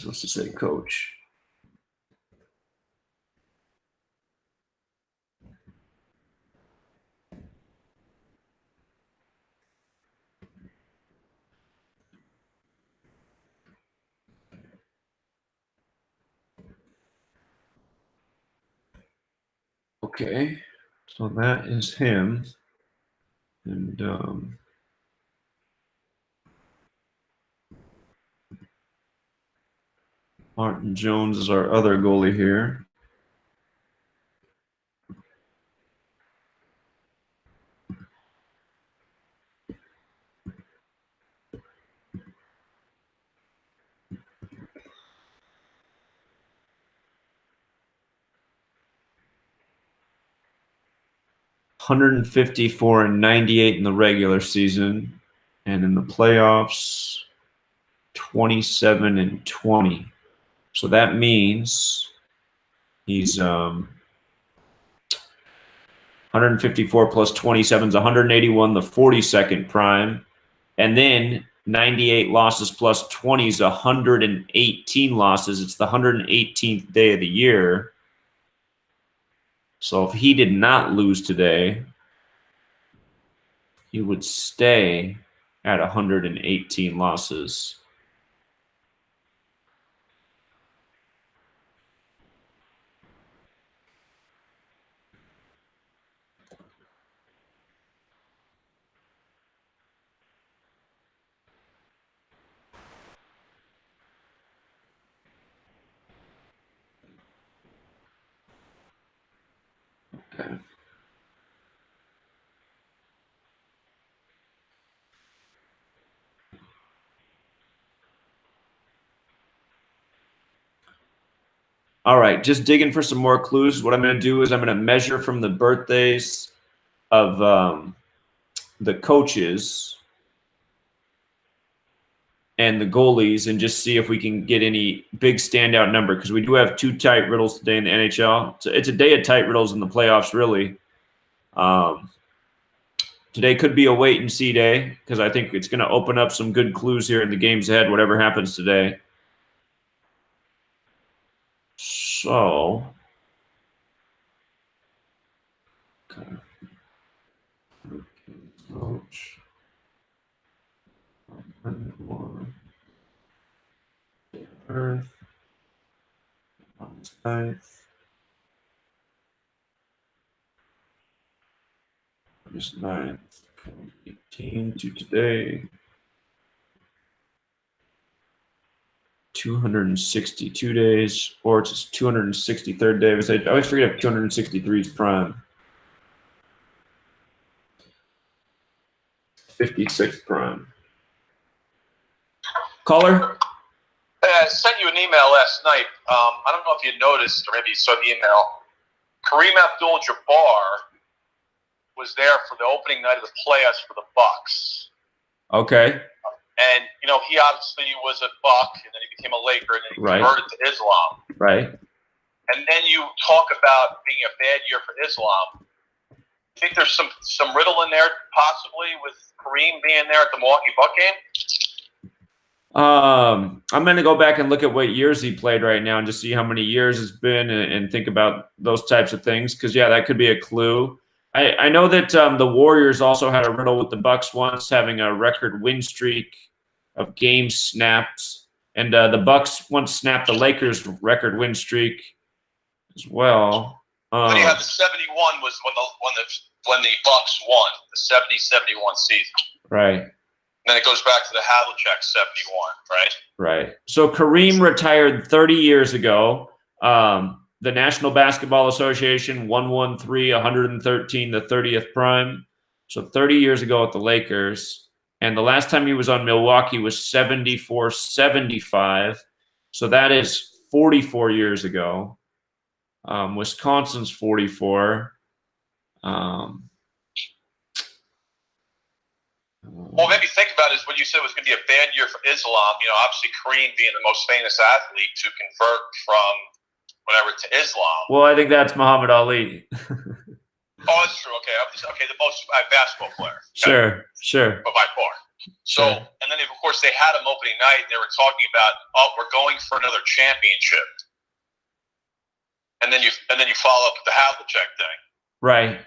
What's to say, coach? Okay, so that is him. And Martin Jones is our other goalie here. $154-98 in the regular season, and in the playoffs, 27-20. So that means he's 154 plus 27 is 181, the 42nd prime, and then 98 losses plus 20 is 118 losses. It's the 118th day of the year. So if he did not lose today, he would stay at 118 losses. Okay. All right, just digging for some more clues. What I'm going to do is I'm going to measure from the birthdays of the coaches and the goalies and just see if we can get any big standout number, because we do have 2 tight riddles today in the NHL. It's a day of tight riddles in the playoffs, really. Today could be a wait-and-see day, because I think it's going to open up some good clues here in the games ahead, whatever happens today. So, okay. Coach. Earth. August 9th. August 9th. 18 to today. 262 days, or it's his 263rd day. I always forget if 263 is prime. 56th prime. Caller? I sent you an email last night. I don't know if you noticed, or maybe you saw the email. Kareem Abdul-Jabbar was there for the opening night of the playoffs for the Bucks. Okay. And, you know, he obviously was a Buck, and then he became a Laker, and then he Right. converted to Islam. Right. And then you talk about being a bad year for Islam. You think there's some riddle in there, possibly, with Kareem being there at the Milwaukee Buck game? I'm going to go back and look at what years he played right now and just see how many years it's been and think about those types of things. Because, yeah, that could be a clue. I know that the Warriors also had a riddle with the Bucks once, having a record win streak of games snapped. And the Bucks once snapped the Lakers' record win streak as well. But you have the 71 was when the Bucks won, the 70-71 season. Right. And then it goes back to the Havlicek 71, right? Right. So Kareem retired 30 years ago. The National Basketball Association 113, 113, the 30th prime. So 30 years ago at the Lakers. And the last time he was on Milwaukee was 74-75. So that is 44 years ago. Wisconsin's 44. Well, maybe think about it is what you said was going to be a bad year for Islam. You know, obviously Kareem being the most famous athlete to convert from whatever to Islam. Well, I think that's Muhammad Ali. Oh, that's true. Okay, okay, the most basketball player. Okay. Sure. But by far. So, Sure. and then of course they had him opening night, and they were talking about, oh, we're going for another championship. And then you follow up with the Havlicek thing. Right.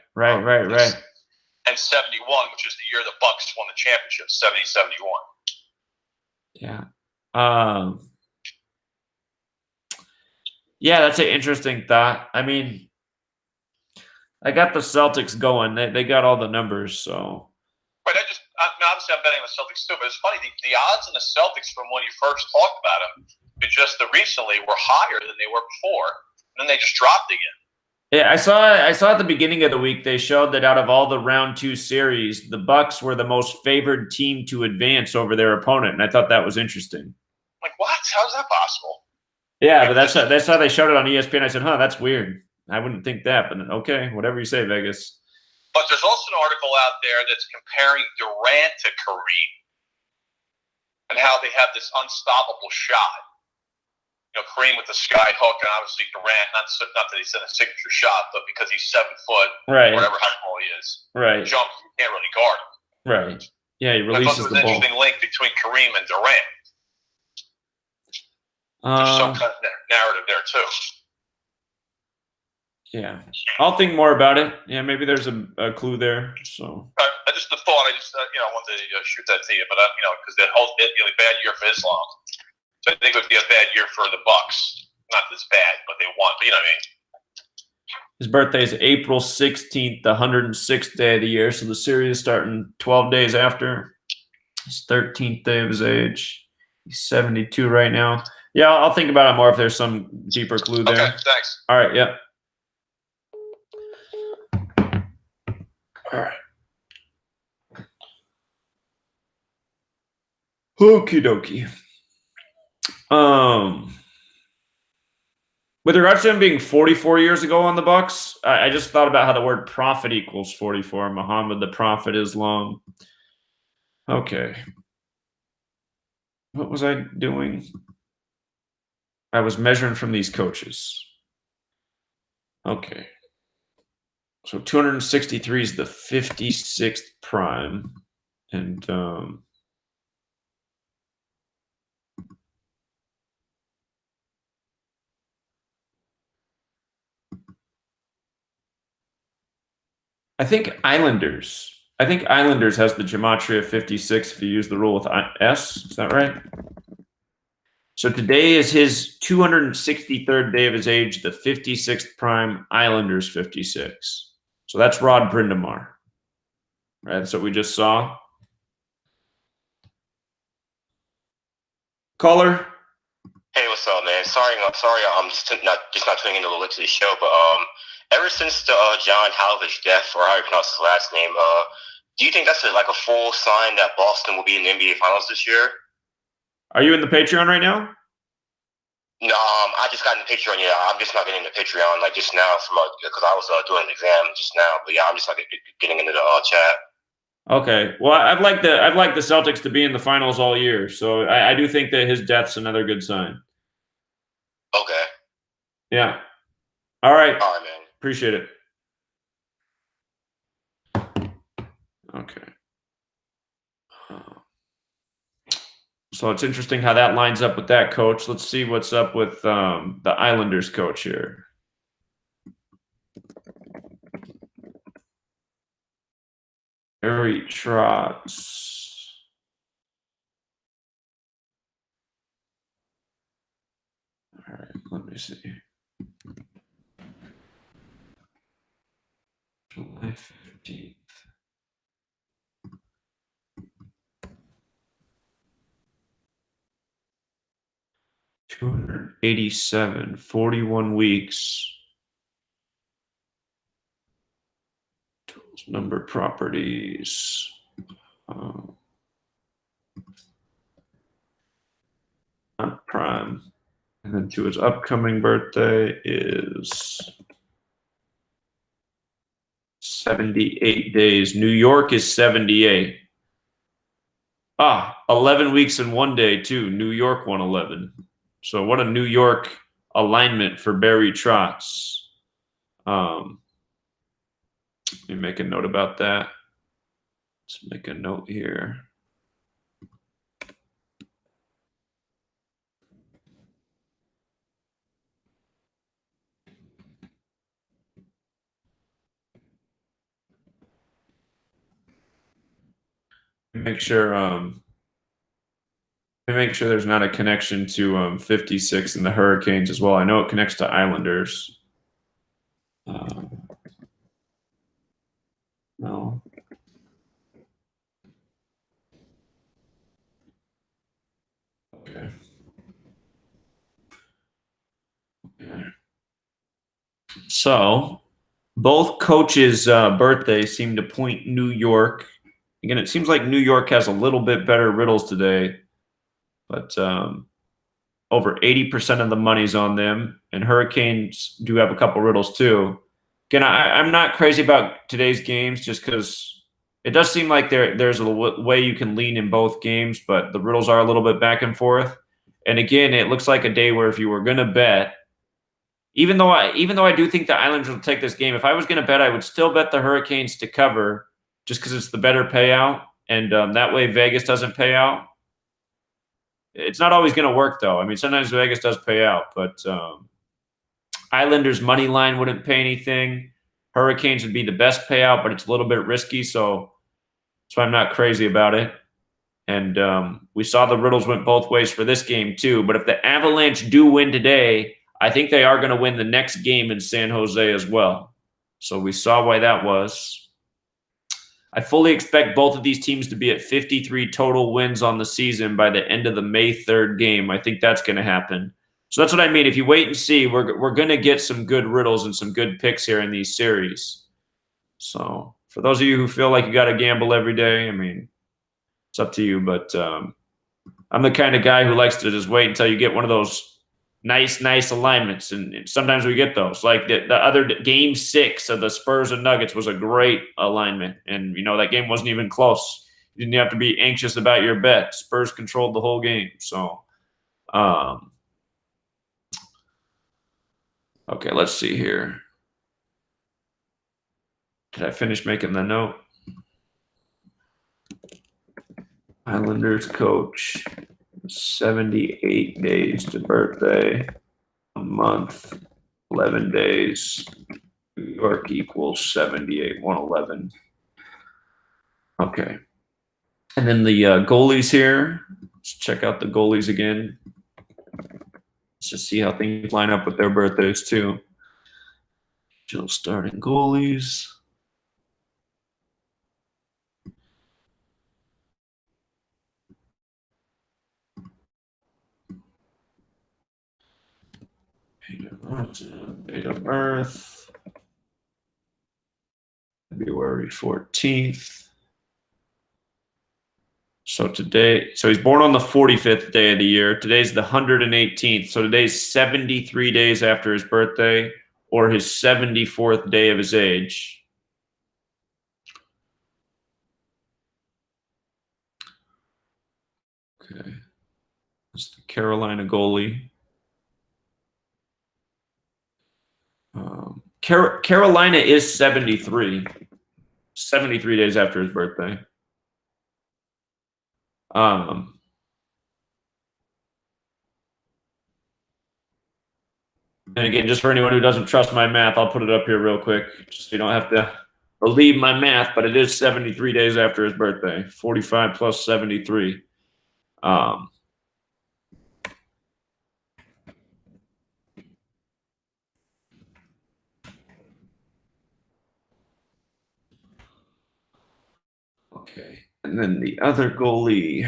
And 71, which is the year the Bucks won the championship, 70-71. Yeah. Yeah, that's an interesting thought. I mean, I got the Celtics going. They got all the numbers, so. Right. Obviously I'm betting on the Celtics too, but it's funny, the odds on the Celtics from when you first talked about them, but just recently, were higher than they were before, and then they just dropped again. Yeah, I saw at the beginning of the week they showed that out of all the round 2 series, the Bucks were the most favored team to advance over their opponent, and I thought that was interesting. Like, what? How is that possible? Yeah, but that's how they showed it on ESPN. I said, that's weird. I wouldn't think that, but okay, whatever you say, Vegas. But there's also an article out there that's comparing Durant to Kareem and how they have this unstoppable shot. You know, Kareem with the sky hook, and obviously Durant, not that he's in a signature shot, but because he's 7 foot, right, whatever how tall he is, right, jump, you can't really guard him. Right. Yeah, he releases the ball. I thought there was an interesting link between Kareem and Durant. There's some kind of narrative there too. Yeah, I'll think more about it. Yeah, maybe there's a clue there. So I just the thought. I just wanted to shoot that to you, but because the whole bad year for Islam. So I think it would be a bad year for the Bucks. Not this bad, but they won. But you know what I mean. His birthday is April 16th, the 106th day of the year. So the series is starting 12 days after his 13th day of his age. He's 72 right now. Yeah, I'll think about it more if there's some deeper clue there. Okay, thanks. All right, yeah. All right. Okie dokie. With regards to him being 44 years ago on the Bucks, I just thought about how the word prophet equals 44. Muhammad the Prophet Islam. Okay. What was I doing? I was measuring from these coaches. Okay. So 263 is the 56th prime. And I think Islanders has the Gematria 56 if you use the rule with S. Is that right? So today is his 263rd day of his age, the 56th prime, Islanders 56. So that's Rod Brindamar. Right, that's what we just saw. Caller? Hey, what's up, man? Sorry, I'm just not tuning in a little bit to the show, but ever since the John Halvich death, or how you pronounce his last name, do you think that's like a full sign that Boston will be in the NBA Finals this year? Are you in the Patreon right now? No, I just got in the picture, and I'm just not getting the Patreon like just now from because I was doing an exam just now. But yeah, I'm just not getting into the chat. Okay. Well, I'd like the Celtics to be in the finals all year, so I do think that his death's another good sign. Okay. Yeah. All right. All right, man. Appreciate it. Okay. So it's interesting how that lines up with that coach. Let's see what's up with the Islanders coach here. Barry Trotz. All right, let me see. July 15th. $287, 41 weeks. Tools, number, properties. Not prime. And then to his upcoming birthday is 78 days. New York is 78. 11 weeks in one day, too. New York 111. So what a New York alignment for Barry Trotz. Let me make a note about that. Let's make a note here. Make sure there's not a connection to 56 and the Hurricanes as well. I know it connects to Islanders. No. Okay. So both coaches' birthdays seem to point New York. Again, it seems like New York has a little bit better riddles today, but over 80% of the money's on them, and Hurricanes do have a couple riddles too. Again, I'm not crazy about today's games just because it does seem like there's a way you can lean in both games, but the riddles are a little bit back and forth. And again, it looks like a day where if you were going to bet, even though I do think the Islanders will take this game, if I was going to bet, I would still bet the Hurricanes to cover just because it's the better payout, and that way Vegas doesn't pay out. It's not always going to work, though. I mean, sometimes Vegas does pay out, but Islanders money line wouldn't pay anything. Hurricanes would be the best payout, but it's a little bit risky, so I'm not crazy about it. And we saw the riddles went both ways for this game too. But if the Avalanche do win today, I think they are going to win the next game in San Jose as well. So we saw why that was. I fully expect both of these teams to be at 53 total wins on the season by the end of the May 3rd game. I think that's going to happen. So that's what I mean. If you wait and see, we're going to get some good riddles and some good picks here in these series. So for those of you who feel like you got to gamble every day, I mean, it's up to you. But I'm the kind of guy who likes to just wait until you get one of those nice alignments, and sometimes we get those. Like the other game 6 of the Spurs and Nuggets was a great alignment, and that game wasn't even close. You didn't have to be anxious about your bet. Spurs controlled the whole game. So, okay, let's see here. Did I finish making the note? Islanders coach, 78 days to birthday, a month, 11 days. New York equals 78, 111. Okay. And then the goalies here. Let's check out the goalies again. Let's just see how things line up with their birthdays too. Still starting goalies. Date of birth. February 14th. So he's born on the 45th day of the year. Today's the 118th. So today's 73 days after his birthday, or his 74th day of his age. Okay. That's the Carolina goalie. Carolina is 73. 73 days after his birthday. And again, just for anyone who doesn't trust my math, I'll put it up here real quick, just so you don't have to believe my math, but it is 73 days after his birthday. 45 plus 73. Okay. And then the other goalie.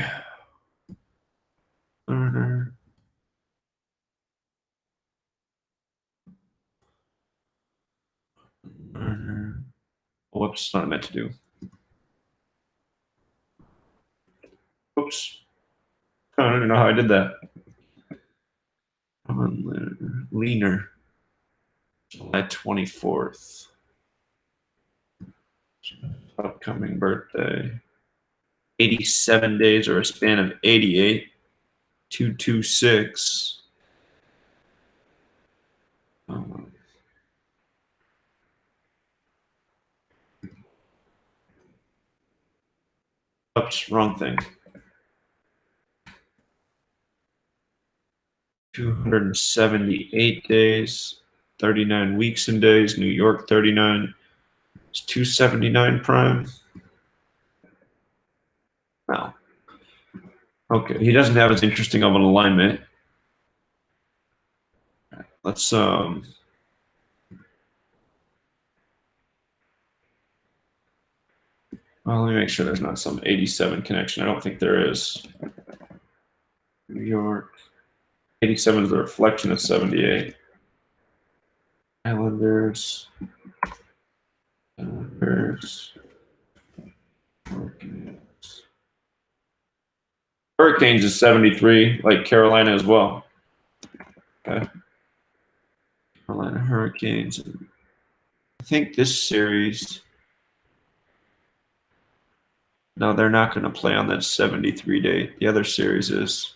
Whoops, not what I meant to do. Oops. I don't even know how I did that. Leaner. July 24th. Upcoming birthday. 87 days or a span of 88. 226. Oops, wrong thing. 278 days, 39 weeks and days. New York 39. It's 279 prime. Wow. Okay, he doesn't have as interesting of an alignment. Let's well, let me make sure there's not some 87 connection. I don't think there is. New York. 87 is the reflection of 78. Islanders. Hurricanes is 73, like Carolina as well. Okay. Carolina Hurricanes. I think this series. No, they're not going to play on that 73 date. The other series is.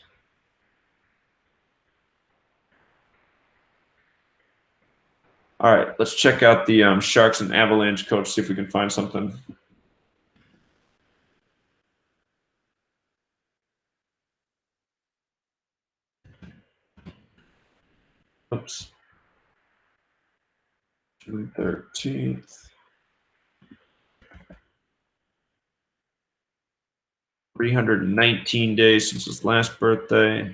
All right, let's check out the Sharks and Avalanche coach, see if we can find something. Oops. June 13th. 319 days since his last birthday.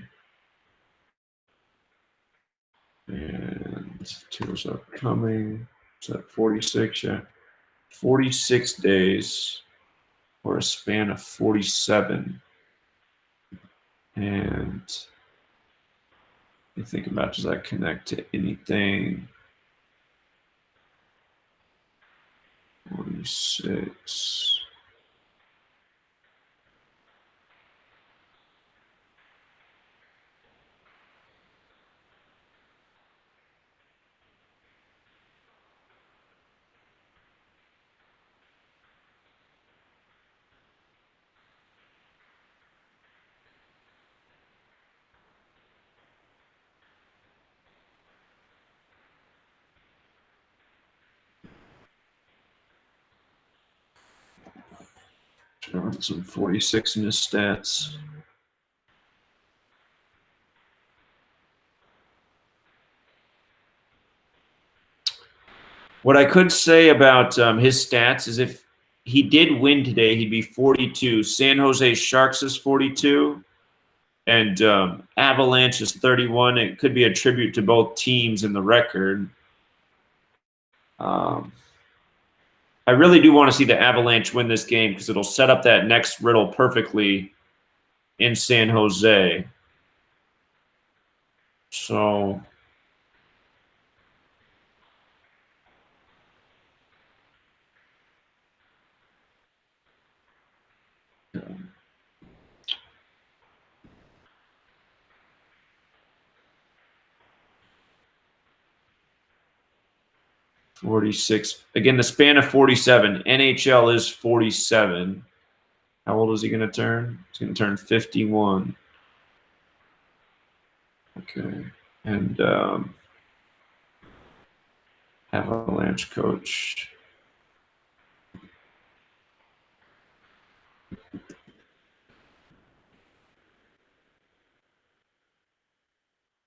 And tours upcoming. Is that 46? Yeah. 46 days or a span of 47. And you think about, does that connect to anything? 46. Some 46 in his stats. What I could say about his stats is if he did win today, he'd be 42. San Jose Sharks is 42, and Avalanche is 31. It could be a tribute to both teams in the record. I really do want to see the Avalanche win this game because it'll set up that next riddle perfectly in San Jose. So 46. Again, the span of 47. NHL is 47. How old is he going to turn? He's going to turn 51. Okay. And Avalanche coach.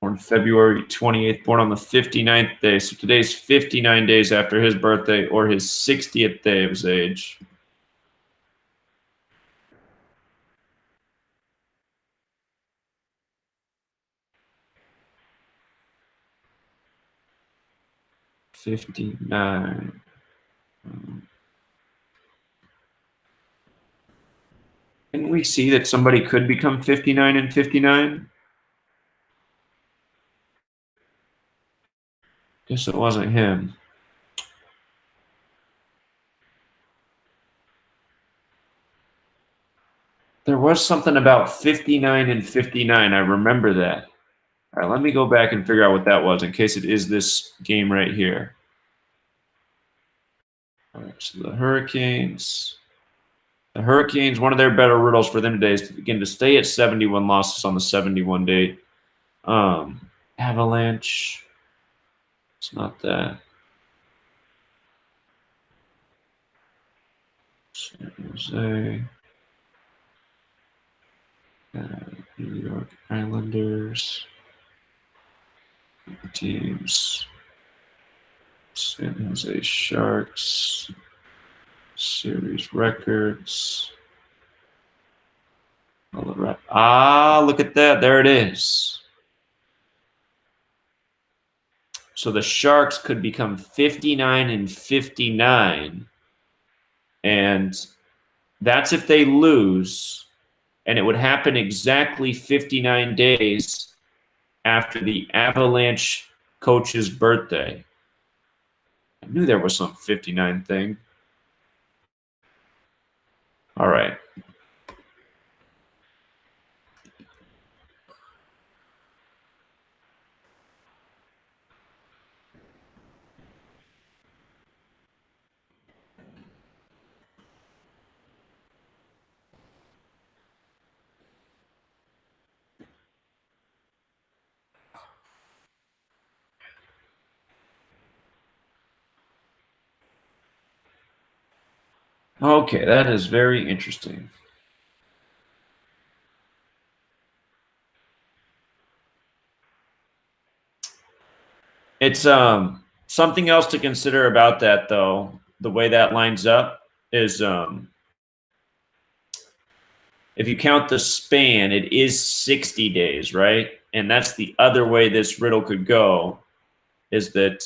Born February 28th, born on the 59th day. So today's 59 days after his birthday or his 60th day of his age. '59. Can we see that somebody could become 59 and 59? Guess it wasn't him. There was something about 59 and 59. I remember that. All right, let me go back and figure out what that was in case it is this game right here. All right, so the Hurricanes. The Hurricanes, one of their better riddles for them today is to begin to stay at 71 losses on the 71 date. Avalanche. It's not that. San Jose. New York Islanders. Teams. San Jose Sharks. Series records. Look at that. There it is. So the Sharks could become 59 and 59. And that's if they lose. And it would happen exactly 59 days after the Avalanche coach's birthday. I knew there was some 59 thing. All right. Okay, that is very interesting. It's something else to consider about that though. The way that lines up is if you count the span, it is 60 days, right? And that's the other way this riddle could go, is that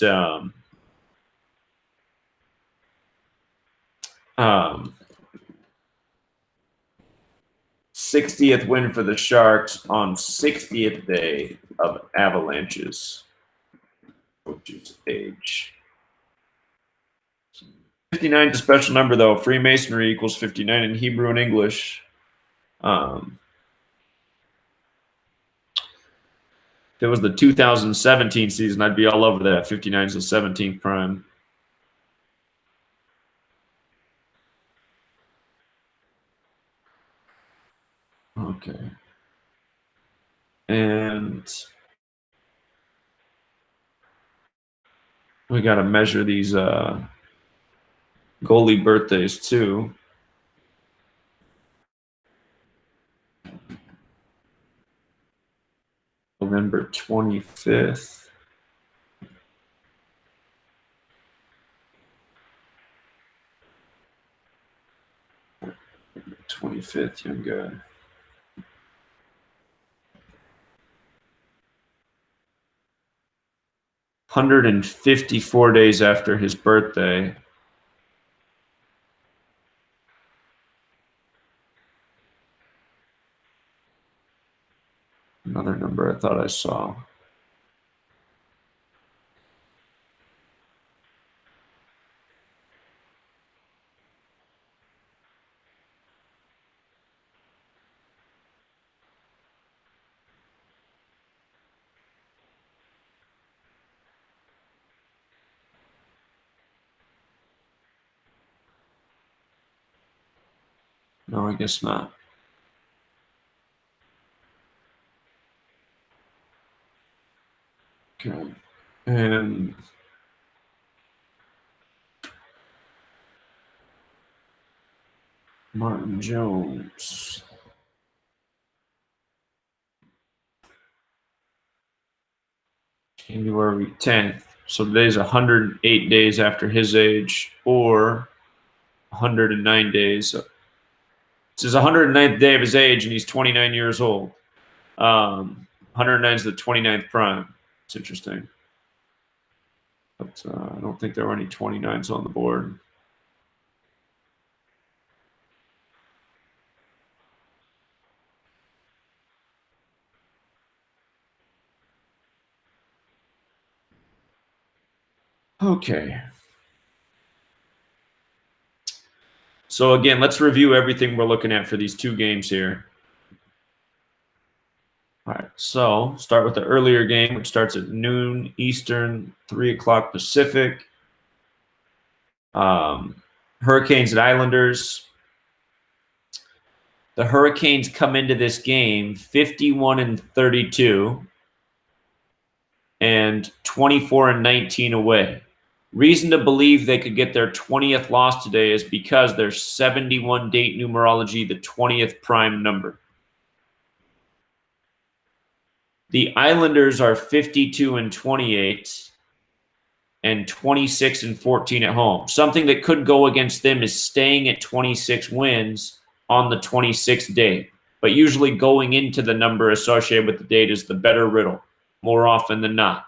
60th win for the Sharks on 60th day of Avalanches. Coach's age. 59 is a special number, though. Freemasonry equals 59 in Hebrew and English. If it was the 2017 season, I'd be all over that. 59 is the 17th prime. Okay. And we got to measure these goalie birthdays, too. November 25th. Young guy. 154 days after his birthday. Another number I thought I saw. No, I guess not. Okay. And Martin Jones. January 10th. So today's 108 days after his age, or 109 days. It's his 109th day of his age, and he's 29 years old. 109 is the 29th prime. It's interesting. But I don't think there were any 29s on the board. Okay. So again, let's review everything we're looking at for these two games here. All right, so start with the earlier game, which starts at noon Eastern, 3 o'clock Pacific. Hurricanes and Islanders. The Hurricanes come into this game 51-32 and 24-19 away. Reason to believe they could get their 20th loss today is because their 71 date numerology, the 20th prime number. The Islanders are 52-28 and 26-14 at home. Something that could go against them is staying at 26 wins on the 26th date. But usually going into the number associated with the date is the better riddle, more often than not.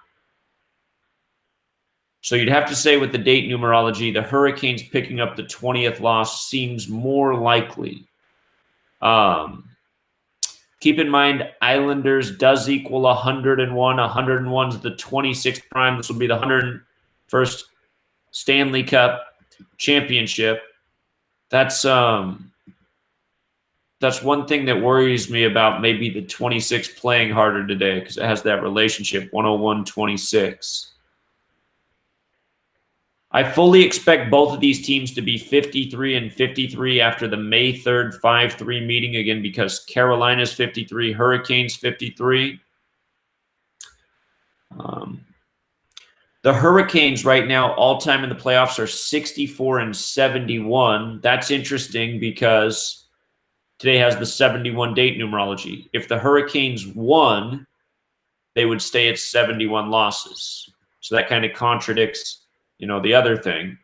So you'd have to say with the date numerology, the Hurricanes picking up the 20th loss seems more likely. Keep in mind, Islanders does equal 101. 101 is the 26th prime. This will be the 101st Stanley Cup championship. That's one thing that worries me about maybe the 26 playing harder today, because it has that relationship, 101-26. I fully expect both of these teams to be 53-53 after the May 3rd 5-3 meeting, again, because Carolina's 53, Hurricanes 53. The Hurricanes right now, all-time in the playoffs, are 64-71. That's interesting because today has the 71 date numerology. If the Hurricanes won, they would stay at 71 losses. So that kind of contradicts, the other thing.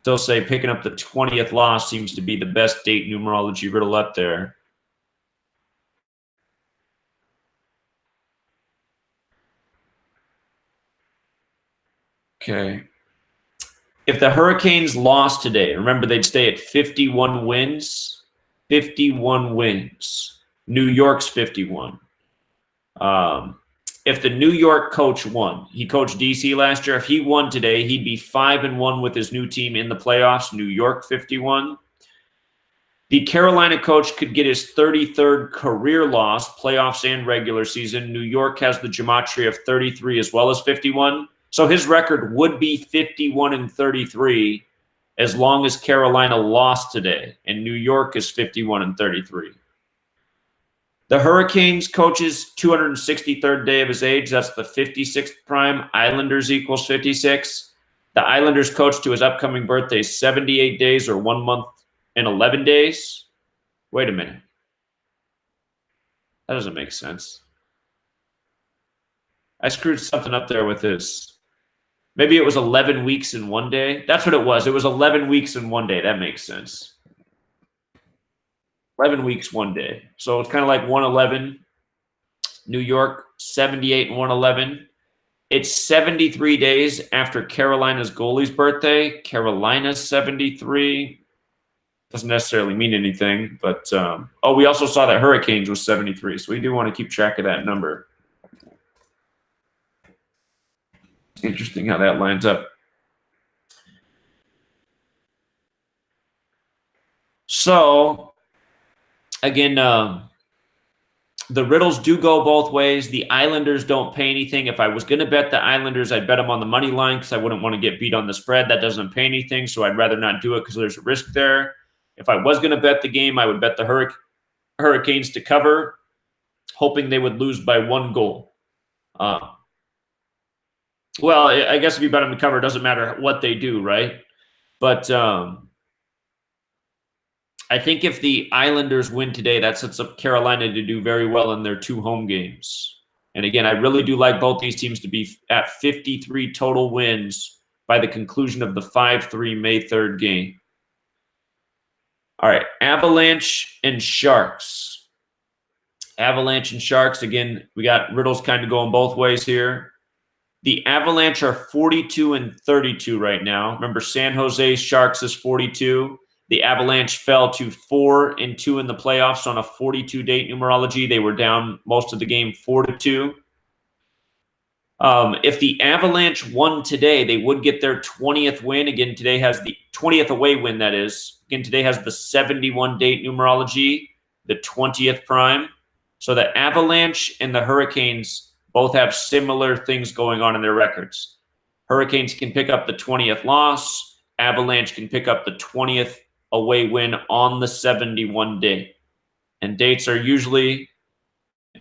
They'll say picking up the 20th loss seems to be the best date numerology riddle up there. Okay. If the Hurricanes lost today, remember they'd stay at 51 wins. 51 wins. New York's 51. If the New York coach won, he coached DC last year. If he won today, he'd be 5-1 with his new team in the playoffs. New York 51. The Carolina coach could get his 33rd career loss, playoffs and regular season. New York has the gematria of 33 as well as 51. So his record would be 51-33 as long as Carolina lost today, and New York is 51-33. The Hurricanes coach's 263rd day of his age. That's the 56th prime. Islanders equals 56. The Islanders coach to his upcoming birthday is 78 days or 1 month and 11 days. Wait a minute. That doesn't make sense. I screwed something up there with this. Maybe it was 11 weeks in 1 day. That's what it was. It was 11 weeks in 1 day. That makes sense. 11 weeks, 1 day. So it's kind of like 111. New York, 78 and 111. It's 73 days after Carolina's goalie's birthday. Carolina's 73. Doesn't necessarily mean anything, but we also saw that Hurricanes was 73, so we do want to keep track of that number. Interesting how that lines up. So, again, the riddles do go both ways. The Islanders don't pay anything. If I was going to bet the Islanders, I'd bet them on the money line because I wouldn't want to get beat on the spread. That doesn't pay anything, so I'd rather not do it because there's a risk there. If I was going to bet the game, I would bet the Hurricanes to cover, hoping they would lose by 1 goal. Well, I guess if you bet them to cover, it doesn't matter what they do, right? But I think if the Islanders win today, that sets up Carolina to do very well in their 2 home games. And again, I really do like both these teams to be at 53 total wins by the conclusion of the 5-3 May 3rd game. All right, Avalanche and Sharks. Avalanche and Sharks, again, we got riddles kind of going both ways here. The Avalanche are 42-32 right now. Remember, San Jose Sharks is 42. The Avalanche fell to 4-2 in the playoffs on a 42-date numerology. They were down most of the game 4-2. If the Avalanche won today, they would get their 20th win. Again, today has the 20th away win, that is. Again, today has the 71-date numerology, the 20th prime. So the Avalanche and the Hurricanes both have similar things going on in their records. Hurricanes can pick up the 20th loss. Avalanche can pick up the 20th away win on the 71 day. And dates are usually,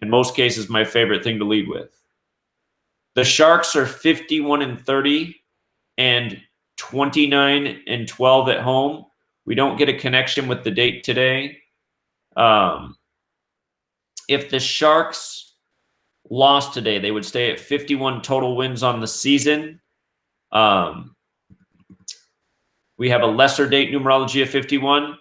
in most cases, my favorite thing to lead with. The Sharks are 51-30 and 29-12 at home. We don't get a connection with the date today. If the Sharks lost today, they would stay at 51 total wins on the season. We have a lesser date numerology of 51.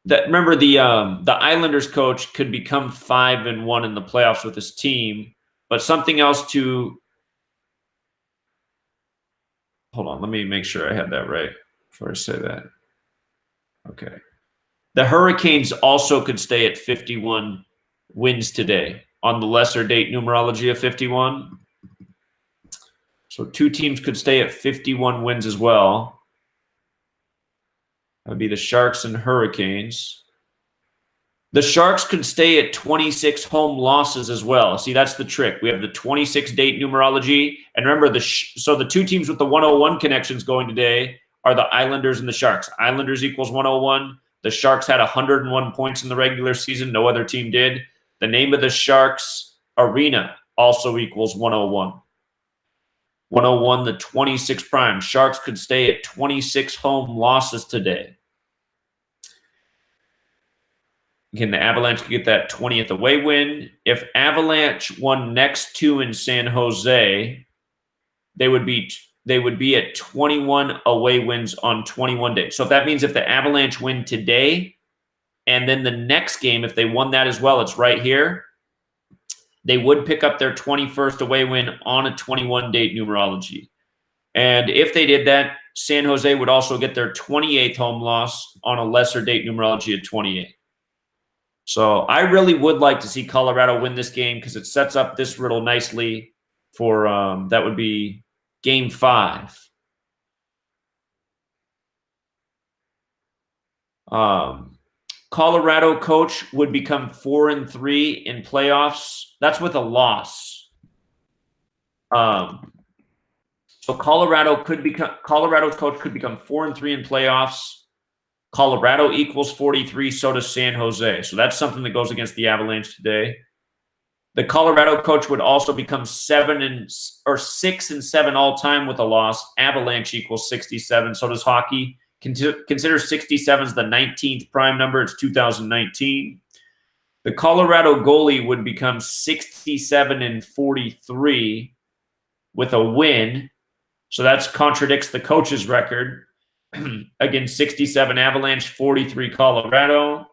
Remember, the Islanders coach could become 5-1 in the playoffs with his team, but something else to hold on. Let me make sure I had that right before I say that. Okay, the Hurricanes also could stay at 51 wins today on the lesser date numerology of 51. So 2 teams could stay at 51 wins as well. That would be the Sharks and Hurricanes. The Sharks could stay at 26 home losses as well. See, that's the trick. We have the 26-date numerology. And remember, so the 2 teams with the 101 connections going today are the Islanders and the Sharks. Islanders equals 101. The Sharks had 101 points in the regular season. No other team did. The name of the Sharks arena also equals 101. 101, the 26 prime. Sharks could stay at 26 home losses today. Again, the Avalanche could get that 20th away win. If Avalanche won next 2 in San Jose, they would be at 21 away wins on 21 days. So if that means if the Avalanche win today, and then the next game, if they won that as well, it's right here, they would pick up their 21st away win on a 21-date numerology. And if they did that, San Jose would also get their 28th home loss on a lesser date numerology of 28. So I really would like to see Colorado win this game because it sets up this riddle nicely for that would be Game 5. Colorado coach would become 4-3 in playoffs. That's with a loss. So Colorado's coach could become 4-3 in playoffs. Colorado equals 43. So does San Jose. So that's something that goes against the Avalanche today. The Colorado coach would also become 6-7 all time with a loss. Avalanche equals 67. So does hockey. Consider 67 as the 19th prime number. It's 2019. The Colorado goalie would become 67-43 with a win. So that contradicts the coach's record. Again, 67 Avalanche, 43 Colorado.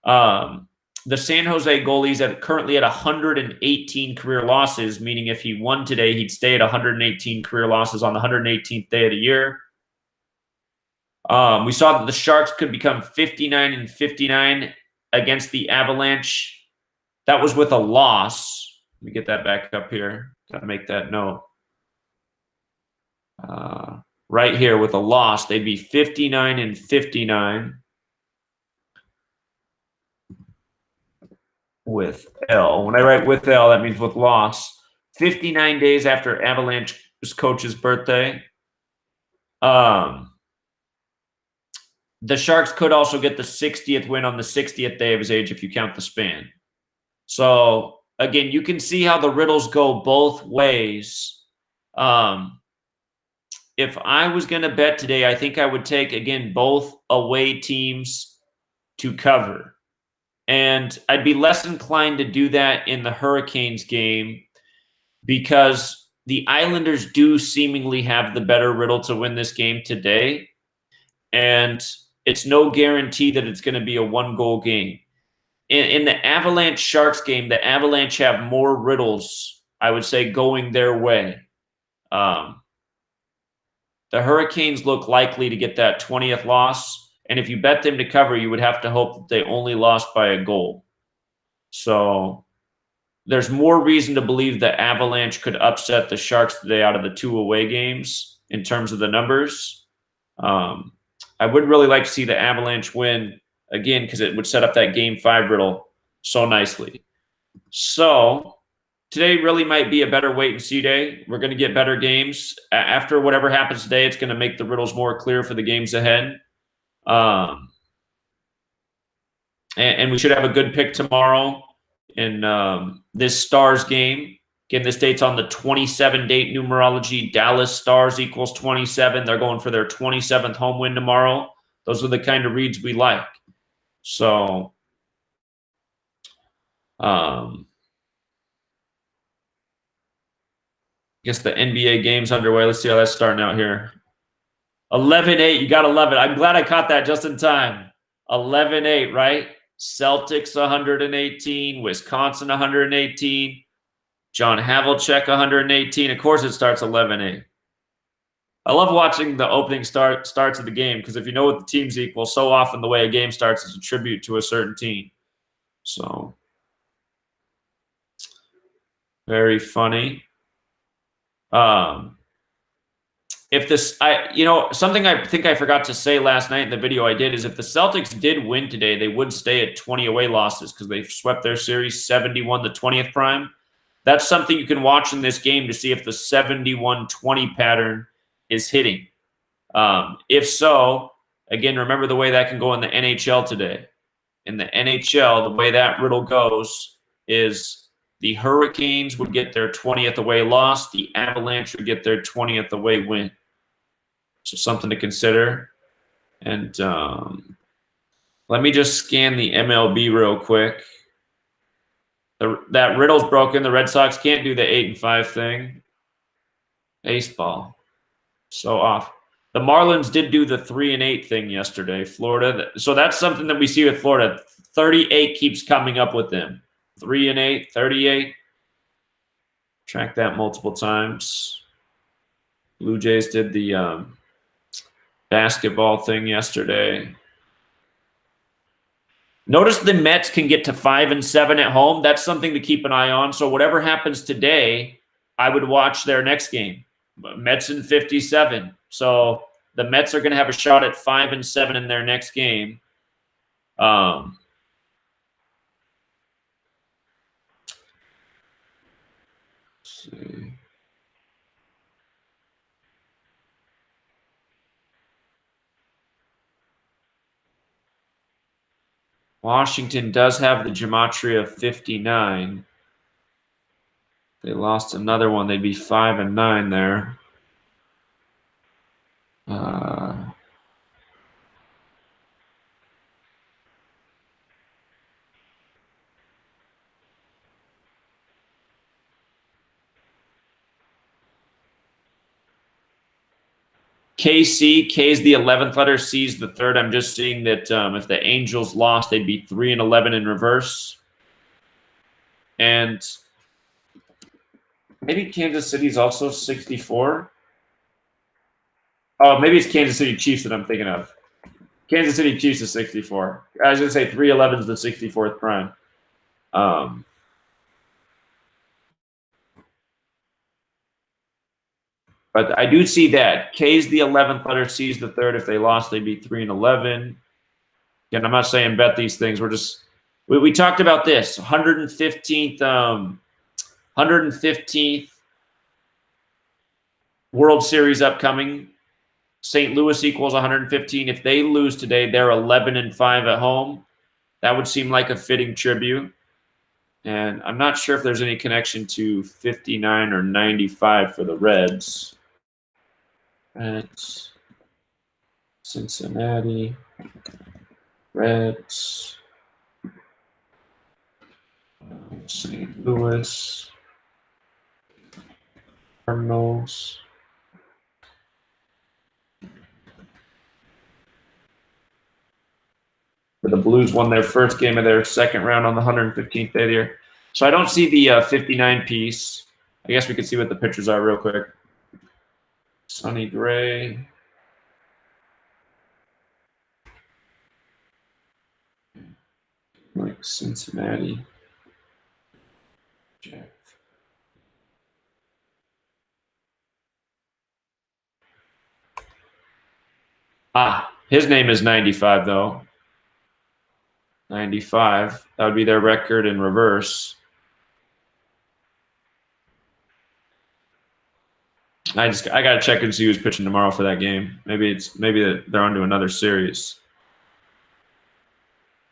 The San Jose goalie's currently at 118 career losses, meaning if he won today, he'd stay at 118 career losses on the 118th day of the year. We saw that the Sharks could become 59-59 against the Avalanche. That was with a loss. Let me get that back up here. Got to make that note. Right here with a loss, they'd be 59-59 with L. When I write with L, that means with loss. 59 days after Avalanche's coach's birthday. the Sharks could also get the 60th win on the 60th day of his age if you count the span. So again, you can see how the riddles go both ways. If I was going to bet today, I think I would take, again, both away teams to cover. And I'd be less inclined to do that in the Hurricanes game because the Islanders do seemingly have the better riddle to win this game today. And it's no guarantee that it's going to be a one-goal game. In the Avalanche Sharks game, the Avalanche have more riddles, I would say, going their way. The Hurricanes look likely to get that 20th loss. And if you bet them to cover, you would have to hope that they only lost by a goal. So there's more reason to believe that Avalanche could upset the Sharks today out of the 2 away games in terms of the numbers. I would really like to see the Avalanche win again because it would set up that Game 5 riddle so nicely. So today really might be a better wait-and-see day. We're going to get better games. After whatever happens today, it's going to make the riddles more clear for the games ahead. And we should have a good pick tomorrow in this Stars game. Again, this date's on the 27 date numerology. Dallas Stars equals 27. They're going for their 27th home win tomorrow. Those are the kind of reads we like. So, I guess the NBA game's underway. Let's see how that's starting out here. 11-8. You got to love it. I'm glad I caught that just in time. 11-8, right? Celtics 118, Wisconsin 118, John Havlicek 118. Of course, it starts 11-8. I love watching the opening starts of the game because if you know what the teams equal, so often the way a game starts is a tribute to a certain team. So, very funny. If this, something I think I forgot to say last night in the video I did is if the Celtics did win today, they would stay at 20 away losses because they swept their series 71 the 20th prime. That's something you can watch in this game to see if the 71-20 pattern is hitting. If so, again, remember the way that can go in the NHL today. In the NHL, the way that riddle goes is the Hurricanes would get their 20th away loss. The Avalanche would get their 20th away win. So something to consider. And let me just scan the MLB real quick. That riddle's broken. The Red Sox can't do the 8-5 thing. Baseball. So off. The Marlins did do the 3-8 thing yesterday, Florida. So that's something that we see with Florida. 38 keeps coming up with them. 3-8, 38. Track that multiple times. Blue Jays did the basketball thing yesterday. Notice the Mets can get to 5-7 at home. That's something to keep an eye on. So whatever happens today, I would watch their next game. Mets in 57. So the Mets are going to have a shot at 5-7 in their next game. Let's see. Washington does have the Gematria of 59. If they lost another one, they'd be 5-9 there. KC, K is the 11th letter, C is the 3rd. I'm just seeing that if the Angels lost, they'd be 3-11 in reverse. And maybe Kansas City's also 64. Oh, maybe it's Kansas City Chiefs that I'm thinking of. Kansas City Chiefs is 64. I was going to say 311 is the 64th prime. But I do see that. K is the 11th letter, C is the 3rd. If they lost, they'd be 3-11. Again, I'm not saying bet these things. We're just we talked about this 115th World Series upcoming. St. Louis equals 115. If they lose today, they're 11-5 at home. That would seem like a fitting tribute. And I'm not sure if there's any connection to 59 or 95 for the Reds. Reds, Cincinnati, Reds, St. Louis, Cardinals. The Blues won their first game of their second round on the 115th day of the year. So I don't see the 59 piece. I guess we could see what the pictures are real quick. Sonny Gray. Like Cincinnati. Jack. His name is 95 though. 95. That would be their record in reverse. I gotta check and see who's pitching tomorrow for that game. Maybe they're on to another series.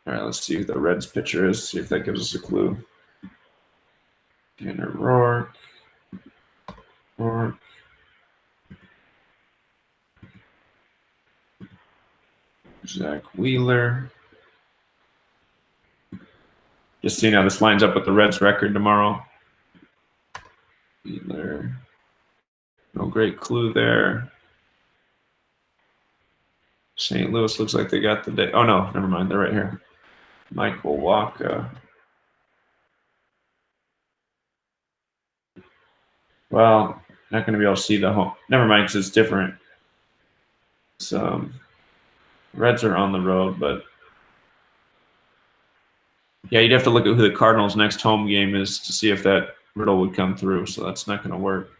All right, let's see who the Reds pitcher is. See if that gives us a clue. Tanner Rourke. Zach Wheeler. Just seeing how this lines up with the Reds' record tomorrow. Wheeler. No great clue there. St. Louis looks like they got the day. Oh, no, never mind. They're right here. Michael Wacha. Well, not going to be able to see the home. Never mind, because it's different. So, Reds are on the road, but yeah, you'd have to look at who the Cardinals' next home game is to see if that riddle would come through. So that's not going to work.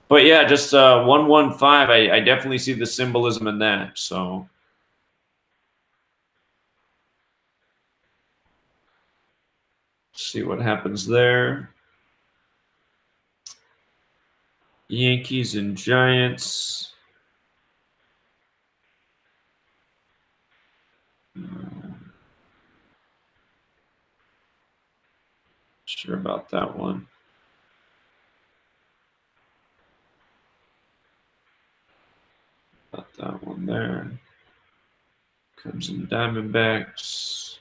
But yeah, just 115. I definitely see the symbolism in that. So see what happens there. Yankees and Giants. Sure about that one. About that one there. Cubs and Diamondbacks.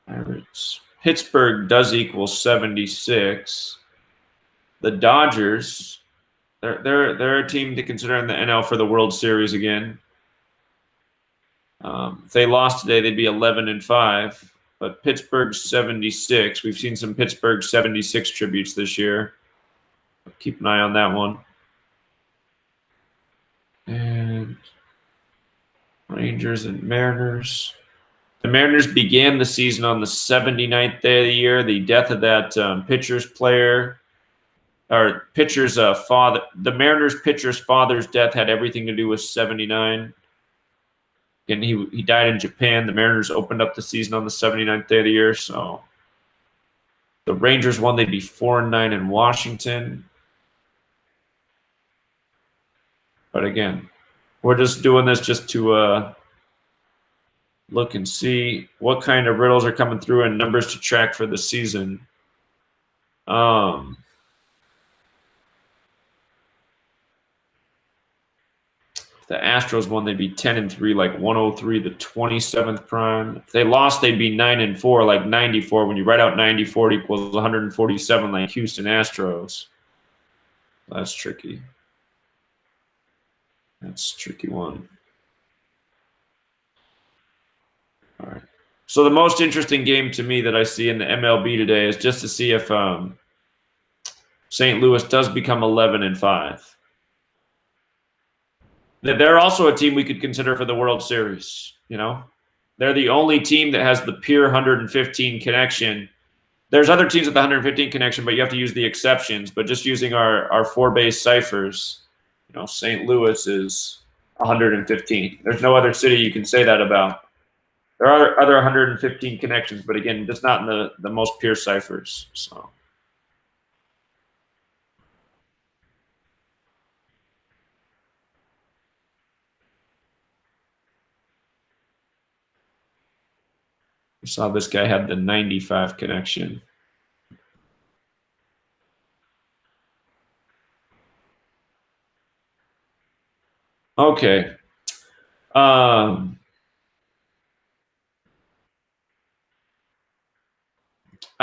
Pirates. Pittsburgh does equal 76. The Dodgers, they're a team to consider in the NL for the World Series again. If they lost today, they'd be 11-5. But Pittsburgh's 76. We've seen some Pittsburgh 76 tributes this year. Keep an eye on that one. And Rangers and Mariners. The Mariners began the season on the 79th day of the year. The death of that pitcher's player, or pitcher's father. The Mariners pitcher's father's death had everything to do with 79. And he died in Japan. The Mariners opened up the season on the 79th day of the year. So the Rangers won. They'd be 4-9 in Washington. But again, we're just doing this just to look and see what kind of riddles are coming through and numbers to track for the season. If the Astros won, they'd be 10-3, like 103, the 27th prime. If they lost, they'd be 9-4, like 94. When you write out 94, it equals 147, like Houston Astros. That's tricky. That's a tricky one. All right. So the most interesting game to me that I see in the MLB today is just to see if St. Louis does become 11-5. They're also a team we could consider for the World Series. You know, they're the only team that has the pure 115 connection. There's other teams with the 115 connection, but you have to use the exceptions. But just using our four-base ciphers, you know, St. Louis is 115. There's no other city you can say that about. There are other 115 connections, but again, just not in the most pure ciphers. So I saw this guy had the 95 connection. Okay. I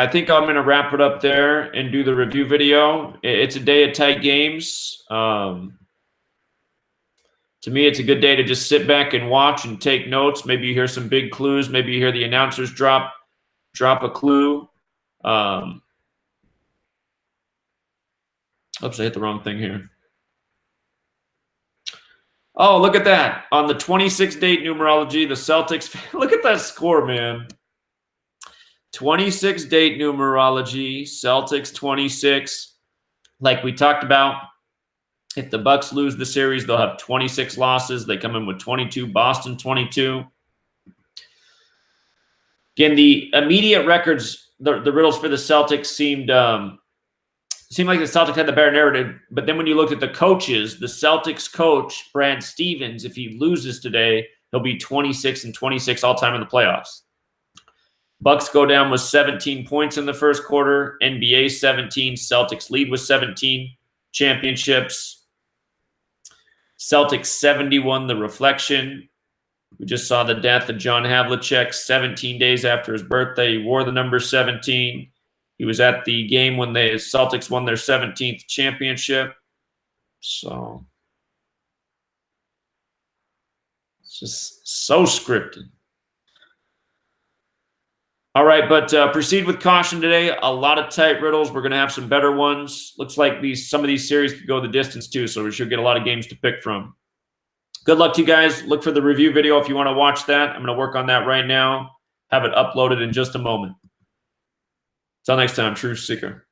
think I'm going to wrap it up there and do the review video. It's a day of tight games. To me, it's a good day to just sit back and watch and take notes. Maybe you hear some big clues. Maybe you hear the announcers drop a clue. Oops, I hit the wrong thing here. Oh, look at that. On the 26-date numerology, the Celtics, look at that score, man. 26-date numerology, Celtics 26. Like we talked about, if the Bucks lose the series, they'll have 26 losses. They come in with 22, Boston 22. Again, the immediate records, the riddles for the Celtics seemed like the Celtics had the better narrative. But then when you looked at the coaches, the Celtics coach, Brad Stevens, if he loses today, he'll be 26-26 all-time in the playoffs. Bucks go down with 17 points in the first quarter. NBA 17. Celtics lead with 17 championships. Celtics 71, the reflection. We just saw the death of John Havlicek 17 days after his birthday. He wore the number 17. He was at the game when the Celtics won their 17th championship. So it's just so scripted. All right, but proceed with caution today. A lot of tight riddles. We're going to have some better ones. Looks like some of these series could go the distance too, so we should get a lot of games to pick from. Good luck to you guys. Look for the review video if you want to watch that. I'm going to work on that right now. Have it uploaded in just a moment. Until next time, Truth Seeker.